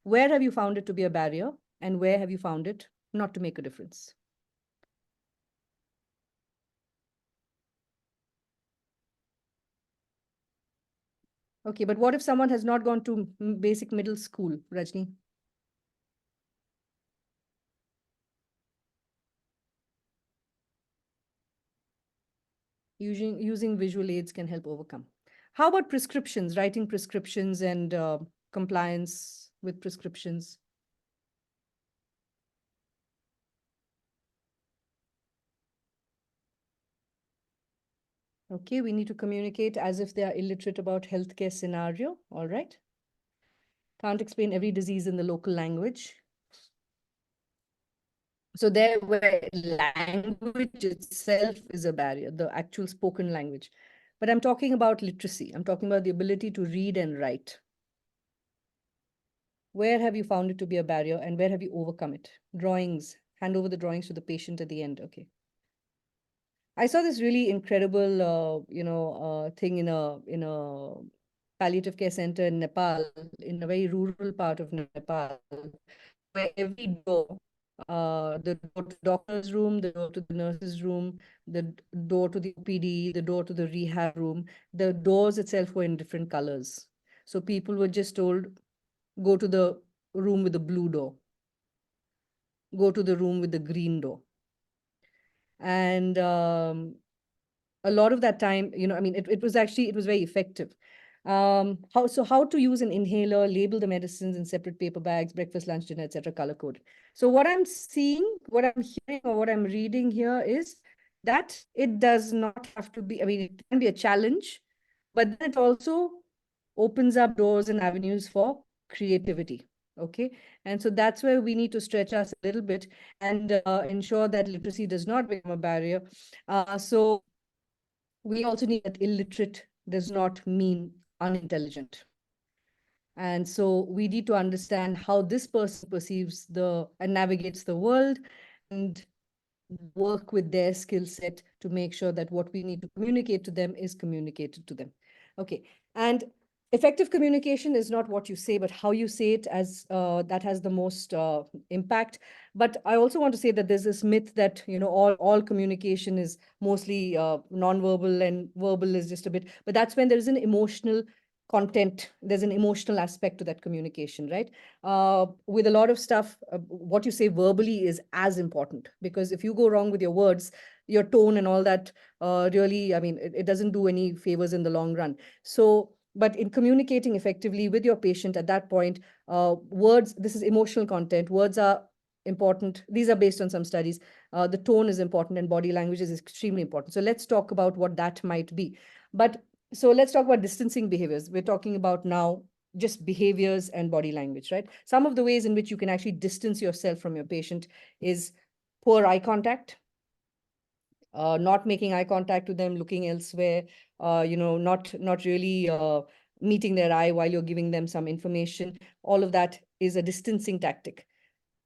Where have you found it to be a barrier, and where have you found it not to make a difference? Okay, but what if someone has not gone to basic middle school, Rajni? Using visual aids can help overcome. How about prescriptions, writing prescriptions and compliance with prescriptions? Okay, we need to communicate as if they are illiterate about healthcare scenario. All right. Can't explain every disease in the local language. So there where language itself is a barrier, the actual spoken language. But I'm talking about literacy. I'm talking about the ability to read and write. Where have you found it to be a barrier, and where have you overcome it? Drawings, hand over the drawings to the patient at the end. Okay. I saw this really incredible, thing in a palliative care center in Nepal, in a very rural part of Nepal, where every door, the door to the doctor's room, the door to the nurse's room, the door to the OPD, the door to the rehab room, the doors itself were in different colors. So people were just told, go to the room with the blue door, go to the room with the green door. And a lot of that time, I mean, it was very effective. How to use an inhaler, label the medicines in separate paper bags, breakfast, lunch, dinner, etc., color coded. So what I'm seeing, what I'm hearing, or what I'm reading here is that it does not have to be, I mean, it can be a challenge, but then it also opens up doors and avenues for creativity. Okay. And so that's where we need to stretch us a little bit and ensure that literacy does not become a barrier. So we also need that illiterate does not mean unintelligent. And so we need to understand how this person perceives and navigates the world, and work with their skill set to make sure that what we need to communicate to them is communicated to them. Okay. And effective communication is not what you say, but how you say it, as that has the most impact. But I also want to say that there's this myth that, all communication is mostly non-verbal and verbal is just a bit, but that's when there's an emotional content, there's an emotional aspect to that communication, right? With a lot of stuff, what you say verbally is as important, because if you go wrong with your words, your tone and all that, really, I mean, it doesn't do any favors in the long run. So, but in communicating effectively with your patient at that point, words, this is emotional content, words are important. These are based on some studies. The tone is important and body language is extremely important. So let's talk about what that might be. But so let's talk about distancing behaviors. We're talking about now just behaviors and body language, right? Some of the ways in which you can actually distance yourself from your patient is poor eye contact, not making eye contact with them, looking elsewhere, not really meeting their eye while you're giving them some information. All of that is a distancing tactic.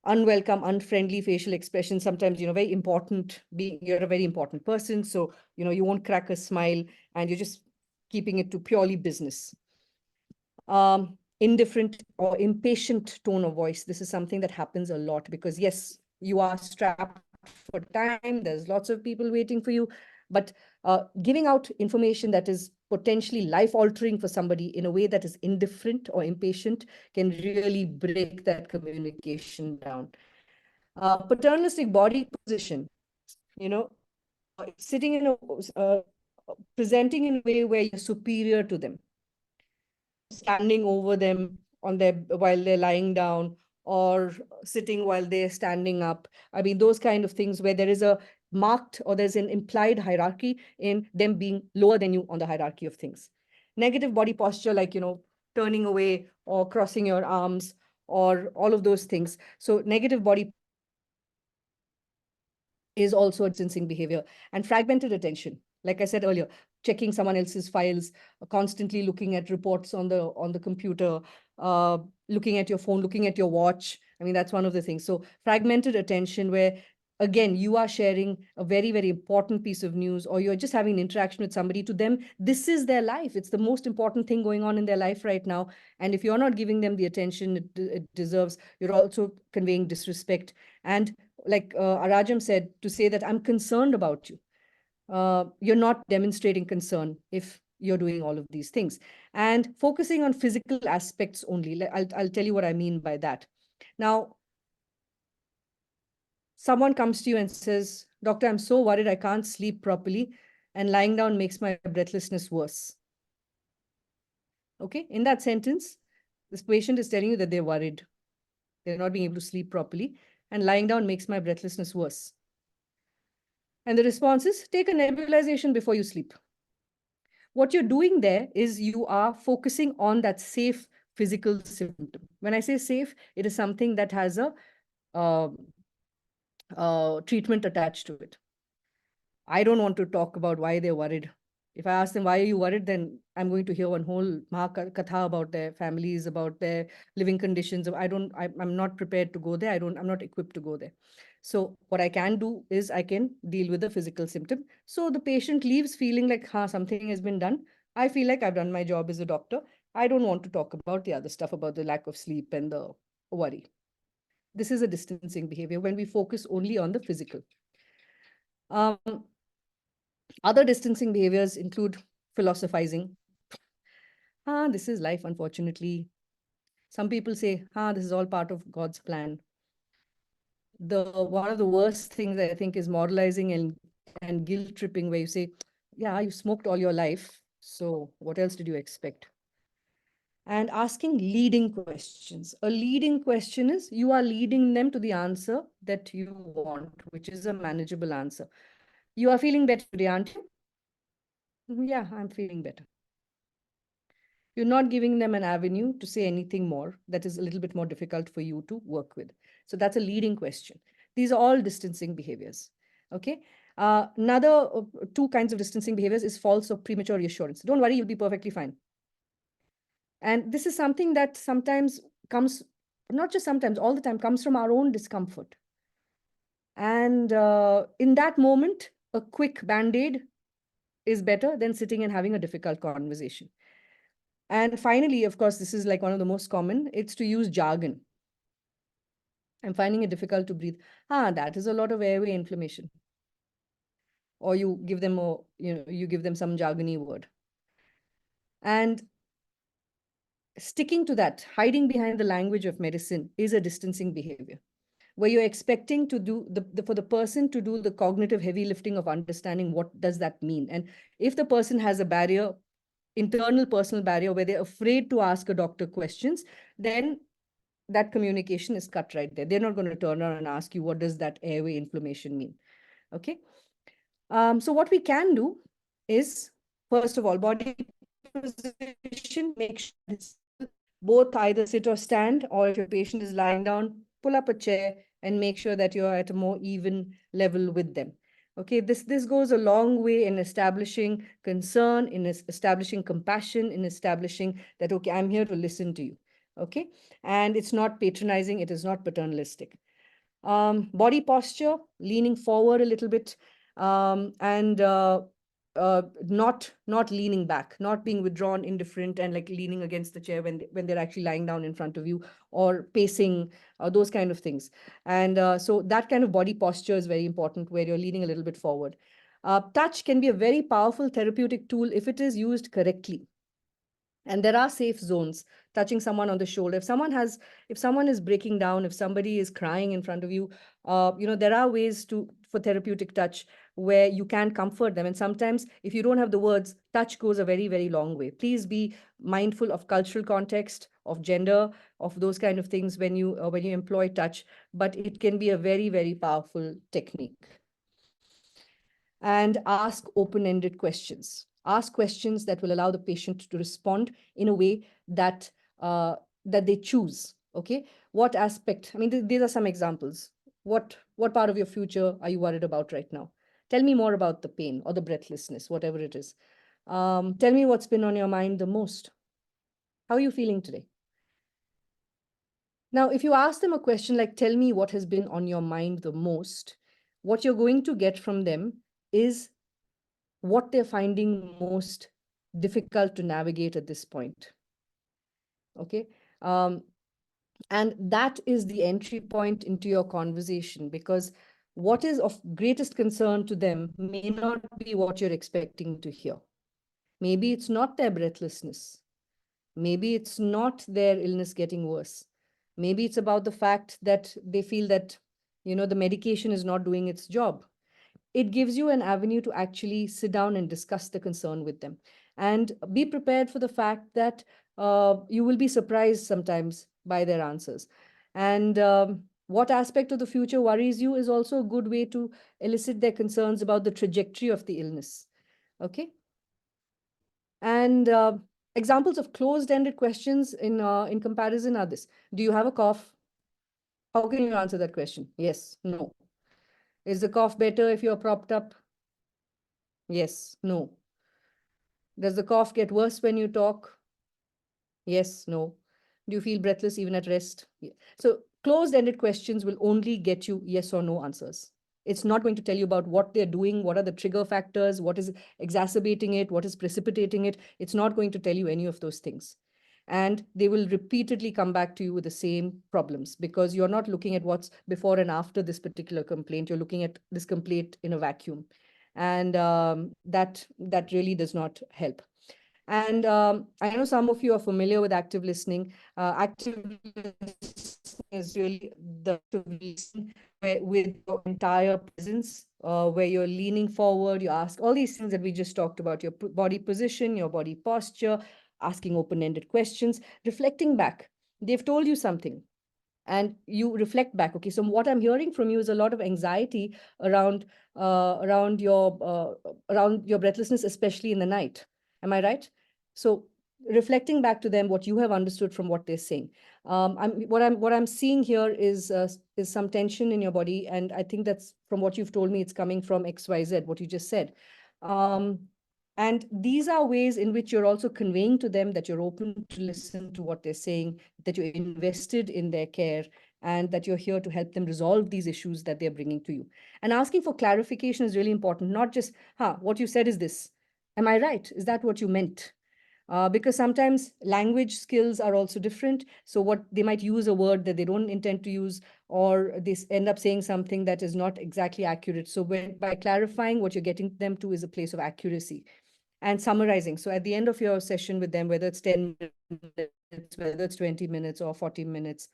Unwelcome, unfriendly facial expressions, sometimes, very important, you're a very important person, so, you won't crack a smile and you're just keeping it to purely business. Indifferent or impatient tone of voice. This is something that happens a lot because, yes, you are strapped for time. There's lots of people waiting for you. But giving out information that is potentially life-altering for somebody in a way that is indifferent or impatient can really break that communication down. Paternalistic body position, sitting in presenting in a way where you're superior to them, standing over them while they're lying down, or sitting while they're standing up. I mean, those kind of things where there is a marked or there's an implied hierarchy in them being lower than you on the hierarchy of things. Negative body posture, like, turning away or crossing your arms or all of those things. So negative body is also a distancing behavior. And fragmented attention, like I said earlier, checking someone else's files, constantly looking at reports on the computer, looking at your phone, looking at your watch. I mean, that's one of the things. So fragmented attention, where again, you are sharing a very, very important piece of news, or you're just having an interaction with somebody. To them, this is their life. It's the most important thing going on in their life right now. And if you're not giving them the attention it deserves, you're also conveying disrespect. And like Arajam said, to say that I'm concerned about you. You're not demonstrating concern if you're doing all of these things. And focusing on physical aspects only. I'll tell you what I mean by that. Now, someone comes to you and says, "Doctor, I'm so worried I can't sleep properly, and lying down makes my breathlessness worse." Okay, in that sentence, this patient is telling you that they're worried. They're not being able to sleep properly, and lying down makes my breathlessness worse. And the response is, take a nebulization before you sleep. What you're doing there is you are focusing on that safe physical symptom. When I say safe, it is something that has a treatment attached to it. I don't want to talk about why they're worried. If I ask them, why are you worried? Then I'm going to hear one whole Mahakatha about their families, about their living conditions. I'm not prepared to go there. I'm not equipped to go there. So what I can do is I can deal with the physical symptom. So the patient leaves feeling like, something has been done. I feel like I've done my job as a doctor. I don't want to talk about the other stuff, about the lack of sleep and the worry. This is a distancing behavior when we focus only on the physical. Other distancing behaviors include philosophizing. This is life, unfortunately. Some people say, this is all part of God's plan. One of the worst things I think is moralizing and guilt tripping, where you say, yeah, you smoked all your life. So what else did you expect? And asking leading questions. A leading question is you are leading them to the answer that you want, which is a manageable answer. You are feeling better today, aren't you? Yeah, I'm feeling better. You're not giving them an avenue to say anything more that is a little bit more difficult for you to work with. So that's a leading question. These are all distancing behaviors. Okay. Another two kinds of distancing behaviors is false or premature reassurance. Don't worry, you'll be perfectly fine. And this is something that sometimes comes, not just sometimes, all the time, comes from our own discomfort. And in that moment, a quick band-aid is better than sitting and having a difficult conversation. And finally, of course, this is like one of the most common, it's to use jargon. I'm finding it difficult to breathe. That is a lot of airway inflammation. Or you give them you give them some jargony word. And sticking to that, hiding behind the language of medicine is a distancing behavior, where you're expecting to do for the person to do the cognitive heavy lifting of understanding what does that mean. And if the person has a barrier, internal personal barrier, where they're afraid to ask a doctor questions, then that communication is cut right there. They're not going to turn around and ask you, what does that airway inflammation mean? Okay. So what we can do is, first of all, body position, make sure it's both either sit or stand, or if your patient is lying down, pull up a chair and make sure that you're at a more even level with them. Okay, this goes a long way in establishing concern, in establishing compassion, in establishing that, okay, I'm here to listen to you. Okay, and it's not patronizing, it is not paternalistic. Body posture, leaning forward a little bit, and not leaning back, not being withdrawn, indifferent, and like leaning against the chair when they're actually lying down in front of you, or pacing, those kind of things. And so that kind of body posture is very important, where you're leaning a little bit forward. Touch can be a very powerful therapeutic tool if it is used correctly. And there are safe zones. Touching someone on the shoulder, if someone is breaking down, if somebody is crying in front of you, there are ways for therapeutic touch where you can comfort them. And sometimes if you don't have the words, touch goes a very, very long way. Please be mindful of cultural context, of gender, of those kind of things when you employ touch, but it can be a very, very powerful technique. And ask open-ended questions. Ask questions that will allow the patient to respond in a way that they choose. Okay, what aspect? I mean, these are some examples. What part of your future are you worried about right now? Tell me more about the pain or the breathlessness, whatever it is. Tell me what's been on your mind the most. How are you feeling today? Now, if you ask them a question like, tell me what has been on your mind the most, what you're going to get from them is what they're finding most difficult to navigate at this point. Okay. And that is the entry point into your conversation, because what is of greatest concern to them may not be what you're expecting to hear. Maybe it's not their breathlessness. Maybe it's not their illness getting worse. Maybe it's about the fact that they feel that, the medication is not doing its job. It gives you an avenue to actually sit down and discuss the concern with them. And be prepared for the fact that you will be surprised sometimes by their answers. And what aspect of the future worries you is also a good way to elicit their concerns about the trajectory of the illness. Okay. And examples of closed-ended questions in comparison are this. Do you have a cough? How can you answer that question? Yes, no. Is the cough better if you're propped up? Yes, no. Does the cough get worse when you talk? Yes, no. Do you feel breathless even at rest? Yeah. So closed-ended questions will only get you yes or no answers. It's not going to tell you about what they're doing, what are the trigger factors, what is exacerbating it, what is precipitating it. It's not going to tell you any of those things. And they will repeatedly come back to you with the same problems, because you're not looking at what's before and after this particular complaint. You're looking at this complaint in a vacuum. And that really does not help. And I know some of you are familiar with active listening. Active thing is really the listen with your entire presence, where you're leaning forward, you ask all these things that we just talked about, your body position, your body posture, asking open-ended questions, reflecting back. They've told you something, and you reflect back. Okay, so what I'm hearing from you is a lot of anxiety around around your breathlessness, especially in the night. Am I right? So reflecting back to them what you have understood from what they're saying. What I'm seeing here is some tension in your body, and I think that's from what you've told me. It's coming from XYZ, what you just said. And these are ways in which you're also conveying to them that you're open to listen to what they're saying, that you're invested in their care, and that you're here to help them resolve these issues that they're bringing to you. And asking for clarification is really important, not just, what you said is this. Am I right? Is that what you meant? Because sometimes language skills are also different. So what they might use a word that they don't intend to use, or they end up saying something that is not exactly accurate. So by clarifying, what you're getting them to is a place of accuracy and summarizing. So at the end of your session with them, whether it's 10 minutes, whether it's 20 minutes or 40 minutes,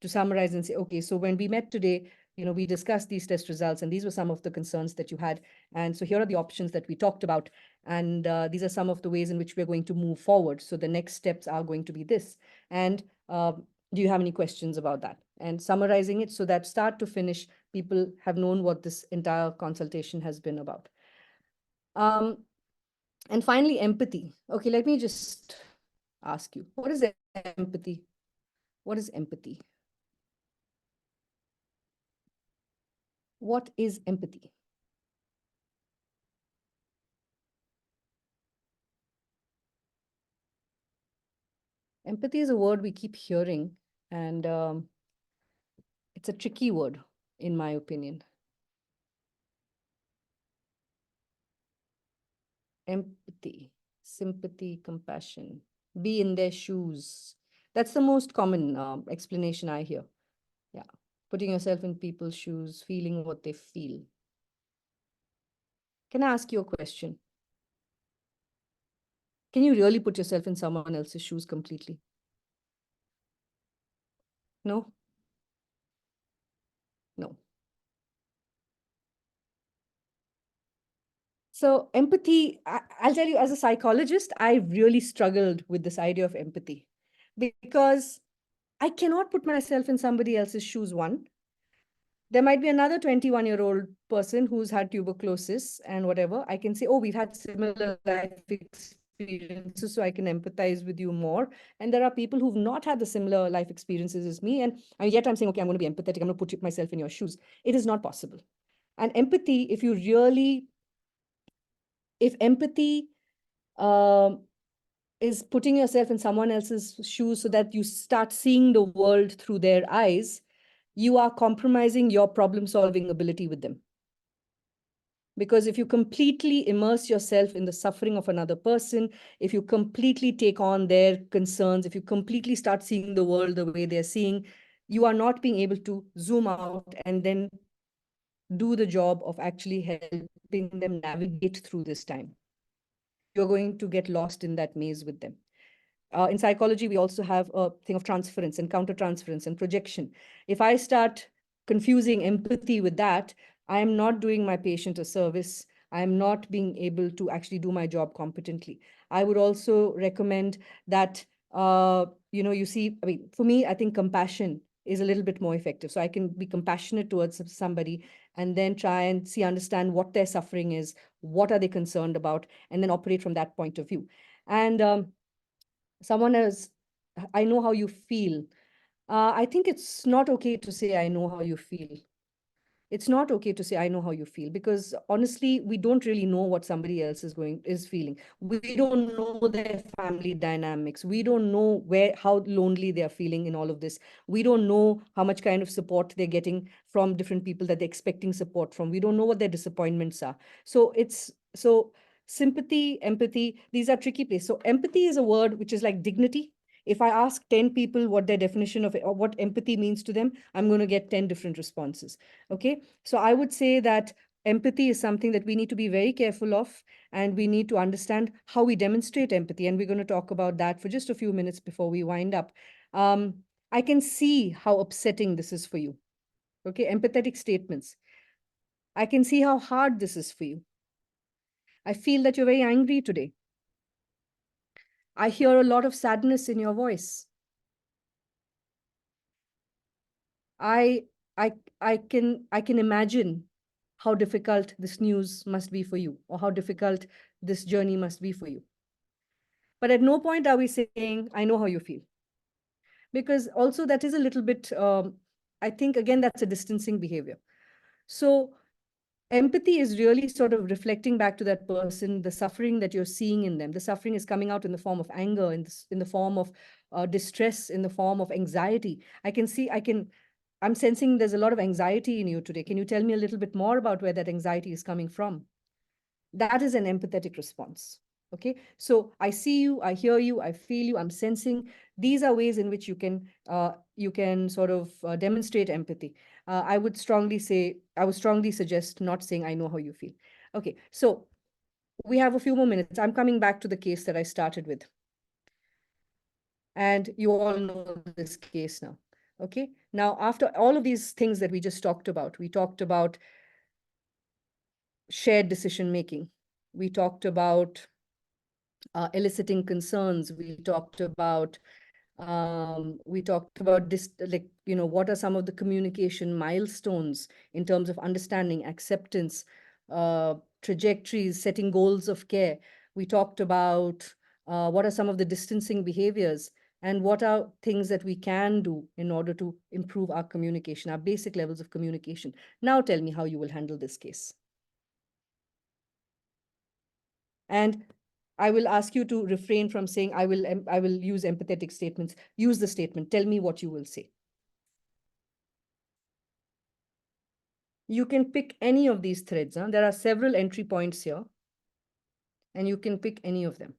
to summarize and say, okay, so when we met today, we discussed these test results, and these were some of the concerns that you had. And so here are the options that we talked about. And these are some of the ways in which we're going to move forward. So the next steps are going to be this. And do you have any questions about that? And summarizing it so that start to finish, people have known what this entire consultation has been about. And finally, empathy. Okay, let me just ask you, what is empathy? What is empathy? What is empathy? Empathy is a word we keep hearing, and it's a tricky word, in my opinion. Empathy, sympathy, compassion, be in their shoes. That's the most common explanation I hear. Yeah, putting yourself in people's shoes, feeling what they feel. Can I ask you a question? Can you really put yourself in someone else's shoes completely? No? No. So empathy, I'll tell you, as a psychologist, I really struggled with this idea of empathy because I cannot put myself in somebody else's shoes, one. There might be another 21-year-old person who's had tuberculosis and whatever. I can say, oh, we've had similar life experiences, so I can empathize with you more. And there are people who've not had the similar life experiences as me. And yet I'm saying, okay, I'm going to be empathetic. I'm going to put myself in your shoes. It is not possible. And empathy, if empathy is putting yourself in someone else's shoes so that you start seeing the world through their eyes, you are compromising your problem-solving ability with them. Because if you completely immerse yourself in the suffering of another person, if you completely take on their concerns, if you completely start seeing the world the way they're seeing, you are not being able to zoom out and then do the job of actually helping them navigate through this time. You're going to get lost in that maze with them. In psychology, we also have a thing of transference and countertransference and projection. If I start confusing empathy with that, I am not doing my patient a service. I am not being able to actually do my job competently. I would also recommend that, you see, I mean, for me, I think compassion is a little bit more effective. So I can be compassionate towards somebody and then try and understand what their suffering is, what are they concerned about, and then operate from that point of view. And someone else, I know how you feel. I think it's not okay to say, I know how you feel. It's not okay to say, I know how you feel, because honestly, we don't really know what somebody else is feeling. We don't know their family dynamics. We don't know how lonely they're feeling in all of this. We don't know how much kind of support they're getting from different people that they're expecting support from. We don't know what their disappointments are. So sympathy, empathy, these are tricky places. So empathy is a word which is like dignity. If I ask 10 people what their definition of or what empathy means to them, I'm going to get 10 different responses. Okay, so I would say that empathy is something that we need to be very careful of, and we need to understand how we demonstrate empathy. And we're going to talk about that for just a few minutes before we wind up. I can see how upsetting this is for you. Okay, empathetic statements. I can see how hard this is for you. I feel that you're very angry today. I hear a lot of sadness in your voice. I I I can imagine how difficult this news must be for you, or how difficult this journey must be for you. But at no point are we saying, I know how you feel. Because also that is a little bit, I think, again, that's a distancing behavior. So empathy is really sort of reflecting back to that person, the suffering that you're seeing in them. The suffering is coming out in the form of anger, in the form of distress, in the form of anxiety. I'm sensing there's a lot of anxiety in you today. Can you tell me a little bit more about where that anxiety is coming from? That is an empathetic response. Okay, so I see you, I hear you, I feel you, I'm sensing. These are ways in which you can sort of demonstrate empathy. I would strongly suggest not saying I know how you feel. Okay, so we have a few more minutes. I'm coming back to the case that I started with. And you all know this case now. Okay, now after all of these things that we just talked about, we talked about shared decision making. We talked about eliciting concerns. We talked about this, like, what are some of the communication milestones in terms of understanding, acceptance, trajectories, setting goals of care. We talked about what are some of the distancing behaviors, and what are things that we can do in order to improve our communication, our basic levels of communication. Now tell me how you will handle this case. And I will ask you to refrain from saying, I will use empathetic statements. Use the statement. Tell me what you will say. You can pick any of these threads. There are several entry points here, and you can pick any of them.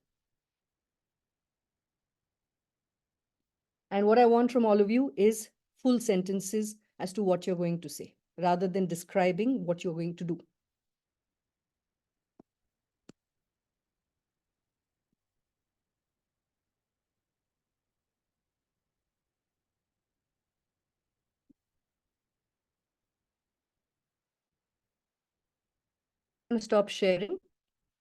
And what I want from all of you is full sentences as to what you're going to say, rather than describing what you're going to do. I'm going to stop sharing,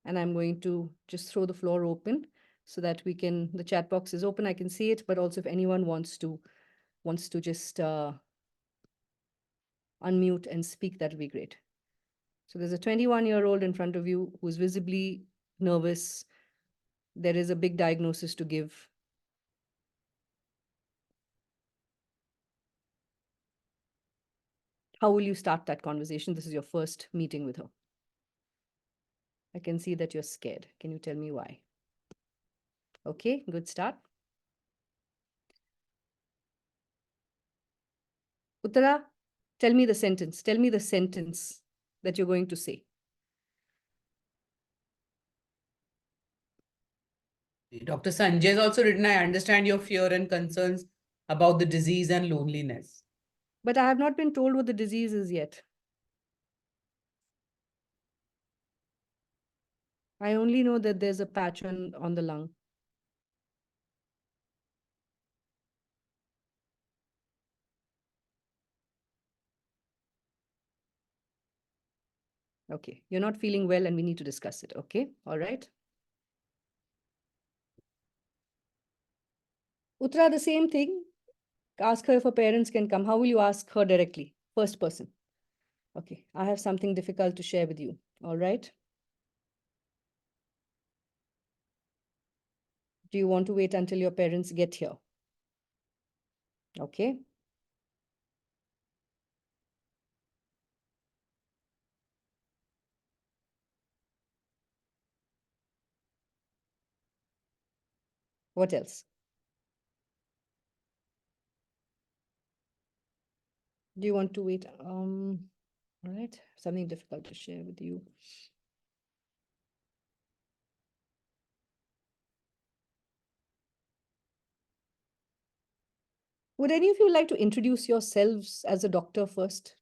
and I'm going to just throw the floor open so that the chat box is open. I can see it, but also if anyone wants to just unmute and speak, that would be great. So there's a 21-year-old in front of you who's visibly nervous. There is a big diagnosis to give. How will you start that conversation? This is your first meeting with her. I can see that you're scared. Can you tell me why? Okay, good start. Uttara, tell me the sentence. Tell me the sentence that you're going to say. Dr. Sanjay has also written, I understand your fear and concerns about the disease and loneliness. But I have not been told what the disease is yet. I only know that there's a patch on the lung. Okay, you're not feeling well and we need to discuss it. Okay, all right. Uttara, the same thing. Ask her if her parents can come. How will you ask her directly? First person. Okay, I have something difficult to share with you. All right. Do you want to wait until your parents get here? Okay. What else? Do you want to wait? All right. Something difficult to share with you. Would any of you like to introduce yourselves as a doctor first?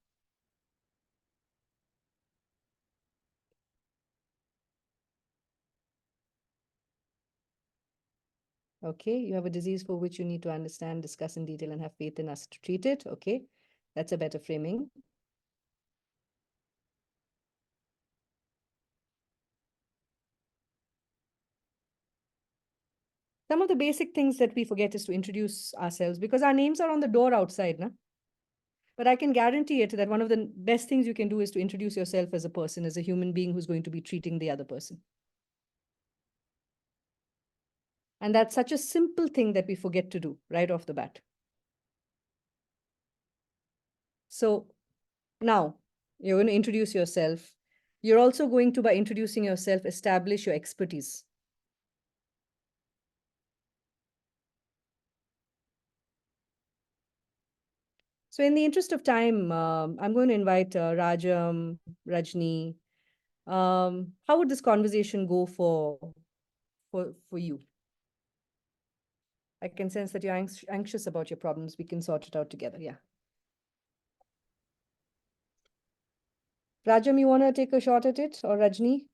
Okay, you have a disease for which you need to understand, discuss in detail, and have faith in us to treat it. Okay, that's a better framing. Some of the basic things that we forget is to introduce ourselves because our names are on the door outside, na? But I can guarantee it that one of the best things you can do is to introduce yourself as a person, as a human being who's going to be treating the other person. And that's such a simple thing that we forget to do right off the bat. So now you're going to introduce yourself. You're also going to, by introducing yourself, establish your expertise. So in the interest of time, I'm going to invite Rajam, Rajni. How would this conversation go for you? I can sense that you're anxious about your problems. We can sort it out together. Yeah. Rajam, you want to take a shot at it, or Rajni?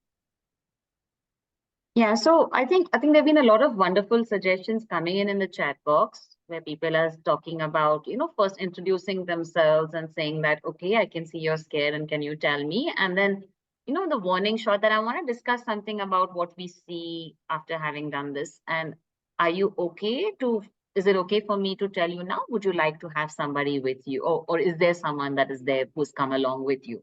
Yeah, so I think there've been a lot of wonderful suggestions coming in the chat box where people are talking about, first introducing themselves and saying that, okay, I can see you're scared and can you tell me? And then, the warning shot that I want to discuss something about what we see after having done this. And is it okay for me to tell you now? Would you like to have somebody with you? Or is there someone that is there who's come along with you?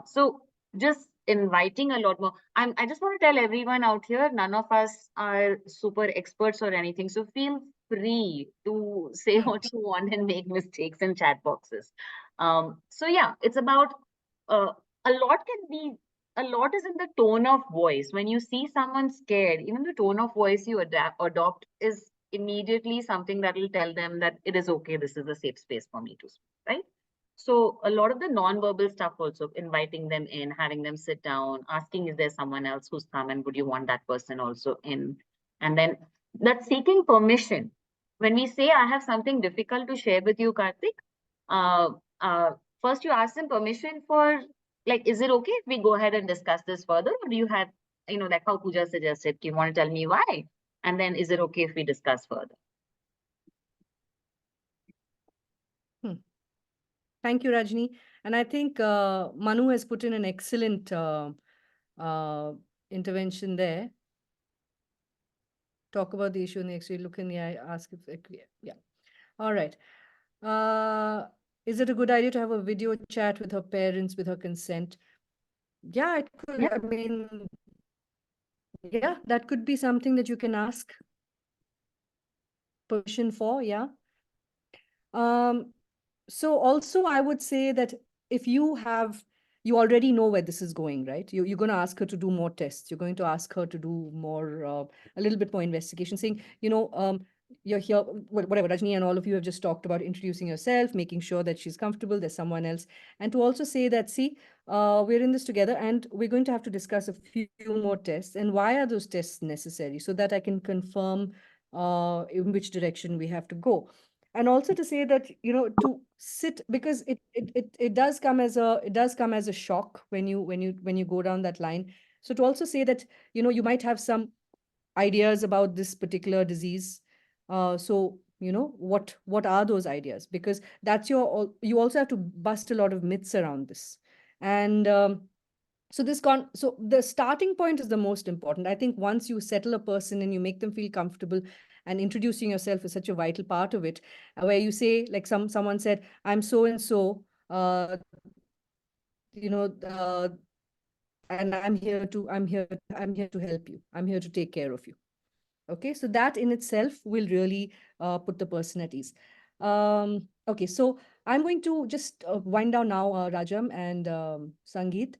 So just inviting a lot more. I just want to tell everyone out here, none of us are super experts or anything. So feel free to say what you want and make mistakes in chat boxes. So yeah, it's about a lot is in the tone of voice. When you see someone scared, even the tone of voice you adopt is immediately something that will tell them that it is okay. This is a safe space for me to speak, right? So a lot of the non-verbal stuff also, inviting them in, having them sit down, asking, is there someone else who's come and would you want that person also in? And then that seeking permission. When we say, I have something difficult to share with you, Karthik, uh, uh, first you ask them permission for, like, is it okay if we go ahead and discuss this further? Or do you have, like how Pooja suggested, do you want to tell me why? And then is it okay if we discuss further? Thank you, Rajni. And I think Manu has put in an excellent intervention there. Talk about the issue in the X-ray, look in the eye, ask if, yeah. All right. Is it a good idea to have a video chat with her parents with her consent? Yeah, it could. Yeah. I mean, yeah, that could be something that you can ask permission for. Yeah. So also I would say that if you already know where this is going, right? You're going to ask her to do more tests. You're going to ask her to do more, a little bit more investigation, saying, you're here, whatever, Rajni and all of you have just talked about introducing yourself, making sure that she's comfortable, there's someone else. And to also say that, see, we're in this together and we're going to have to discuss a few more tests. And why are those tests necessary? So that I can confirm in which direction we have to go. And also to say that, to sit, because it does come as a shock when you go down that line. So to also say that, you might have some ideas about this particular disease. So, what are those ideas? Because you also have to bust a lot of myths around this. And so the starting point is the most important. I think once you settle a person and you make them feel comfortable, and introducing yourself is such a vital part of it, where you say, like someone said, I'm so and so, and I'm here to help you. I'm here to take care of you. Okay, so that in itself will really put the person at ease. Okay, so I'm going to just wind down now, Rajam and Sangeet.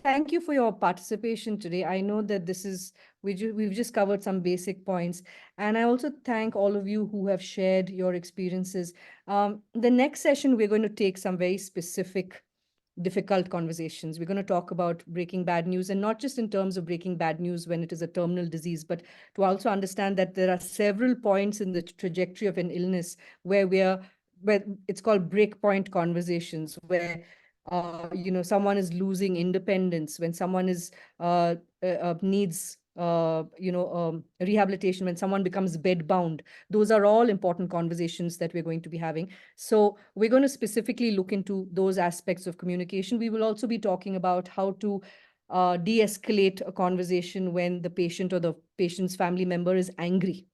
Thank you for your participation today. I know that we've just covered some basic points. And I also thank all of you who have shared your experiences. The next session, we're going to take some very specific difficult conversations. We're going to talk about breaking bad news, and not just in terms of breaking bad news when it is a terminal disease, but to also understand that there are several points in the trajectory of an illness where it's called breakpoint conversations, where someone is losing independence, when someone needs rehabilitation, when someone becomes bed bound. Those are all important conversations that we're going to be having. So we're going to specifically look into those aspects of communication. We will also be talking about how to de-escalate a conversation when the patient or the patient's family member is angry,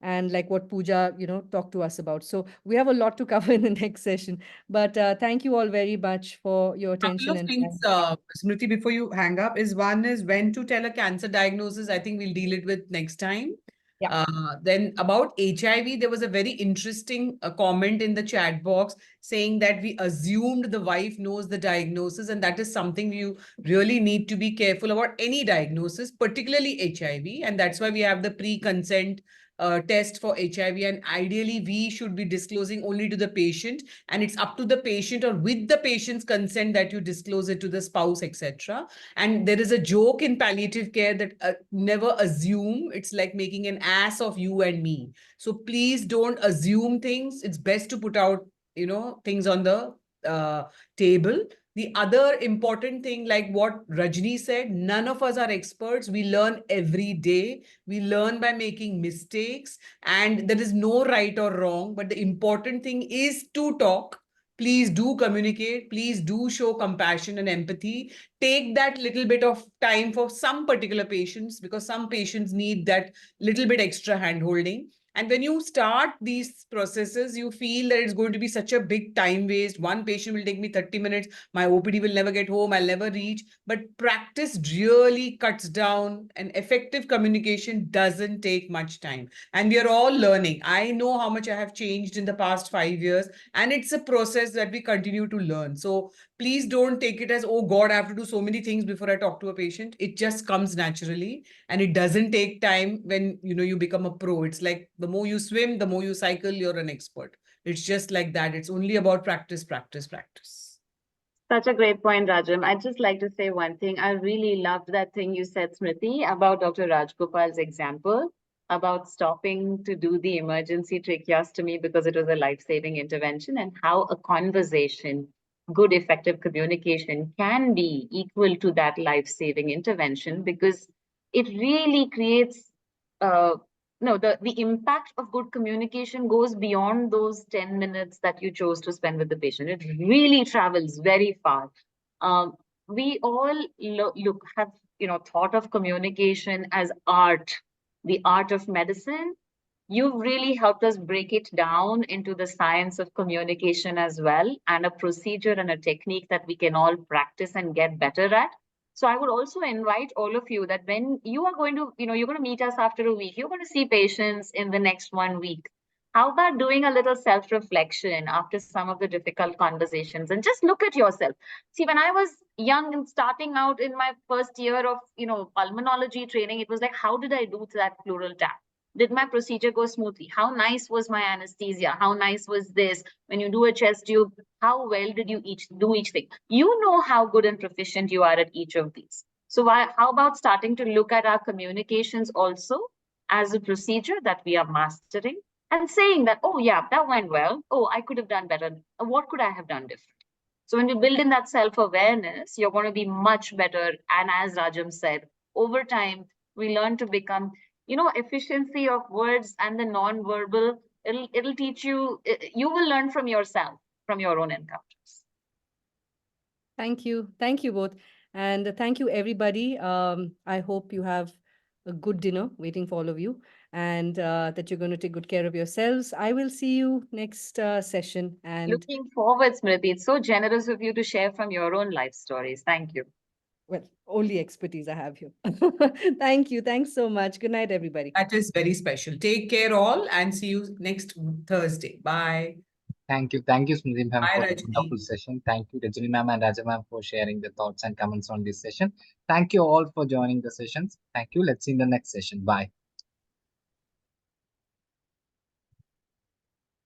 and like what Pooja, talked to us about. So we have a lot to cover in the next session. But thank you all very much for your Couple attention of and things, time. Smriti, before you hang up, is one is when to tell a cancer diagnosis. I think we'll deal it with next time. Yeah. Then about HIV, there was a very interesting comment in the chat box saying that we assumed the wife knows the diagnosis, and that is something you really need to be careful about any diagnosis, particularly HIV. And that's why we have the pre-consent test for HIV. And ideally, we should be disclosing only to the patient, and it's up to the patient or with the patient's consent that you disclose it to the spouse, etc. And there is a joke in palliative care that never assume. It's like making an ass of you and me. So please don't assume things. It's best to put out, things on the table. The other important thing, like what Rajni said, none of us are experts. We learn every day. We learn by making mistakes, and there is no right or wrong. But the important thing is to talk. Please do communicate. Please do show compassion and empathy. Take that little bit of time for some particular patients, because some patients need that little bit extra hand holding. And when you start these processes, you feel that it's going to be such a big time waste. One patient will take me 30 minutes. My OPD will never get home. I'll never reach. But practice really cuts down, and effective communication doesn't take much time. And we are all learning. I know how much I have changed in the past 5 years, and it's a process that we continue to learn. So please don't take it as, oh God, I have to do so many things before I talk to a patient. It just comes naturally, and it doesn't take time when you become a pro. It's like the more you swim, the more you cycle, you're an expert. It's just like that. It's only about practice, practice, practice. Such a great point, Rajam. I'd just like to say one thing. I really loved that thing you said, Smriti, about Dr. Rajgopal's example about stopping to do the emergency tracheostomy because it was a life-saving intervention, and how a conversation, good, effective communication can be equal to that life-saving intervention, because it really creates no, the impact of good communication goes beyond those 10 minutes that you chose to spend with the patient. It really travels very far. We all have thought of communication as art, the art of medicine. You've really helped us break it down into the science of communication as well, and a procedure and a technique that we can all practice and get better at. So I would also invite all of you that when you are going to, you're going to meet us after a week, you're going to see patients in the next 1 week. How about doing a little self-reflection after some of the difficult conversations, and just look at yourself. See, when I was young and starting out in my first year of, pulmonology training, it was like, how did I do to that pleural tap? Did my procedure go smoothly? How nice was my anesthesia? How nice was this? When you do a chest tube, how well did you do each thing? You know how good and proficient you are at each of these. So how about starting to look at our communications also as a procedure that we are mastering, and saying that, oh yeah, that went well. Oh, I could have done better. What could I have done different? So when you build in that self-awareness, you're going to be much better. And as Rajam said, over time, we learn to become, efficiency of words and the non-verbal. It'll teach you, you will learn from yourself, from your own encounters. Thank you. Thank you both. And thank you, everybody. I hope you have a good dinner waiting for all of you, and that you're going to take good care of yourselves. I will see you next session. And looking forward, Smriti. It's so generous of you to share from your own life stories. Thank you. well, only expertise I have here. Thank you. Thanks so much. Good night, everybody. That is very special. Take care all, and see you next Thursday. Bye. Thank you, Smriti ma'am, Bye, for the Rajni. wonderful session. Thank you, Rajni ma'am and Raja ma'am, for sharing the thoughts and comments on this session. Thank you all for joining the sessions. Thank you. Let's see in the next session. Bye.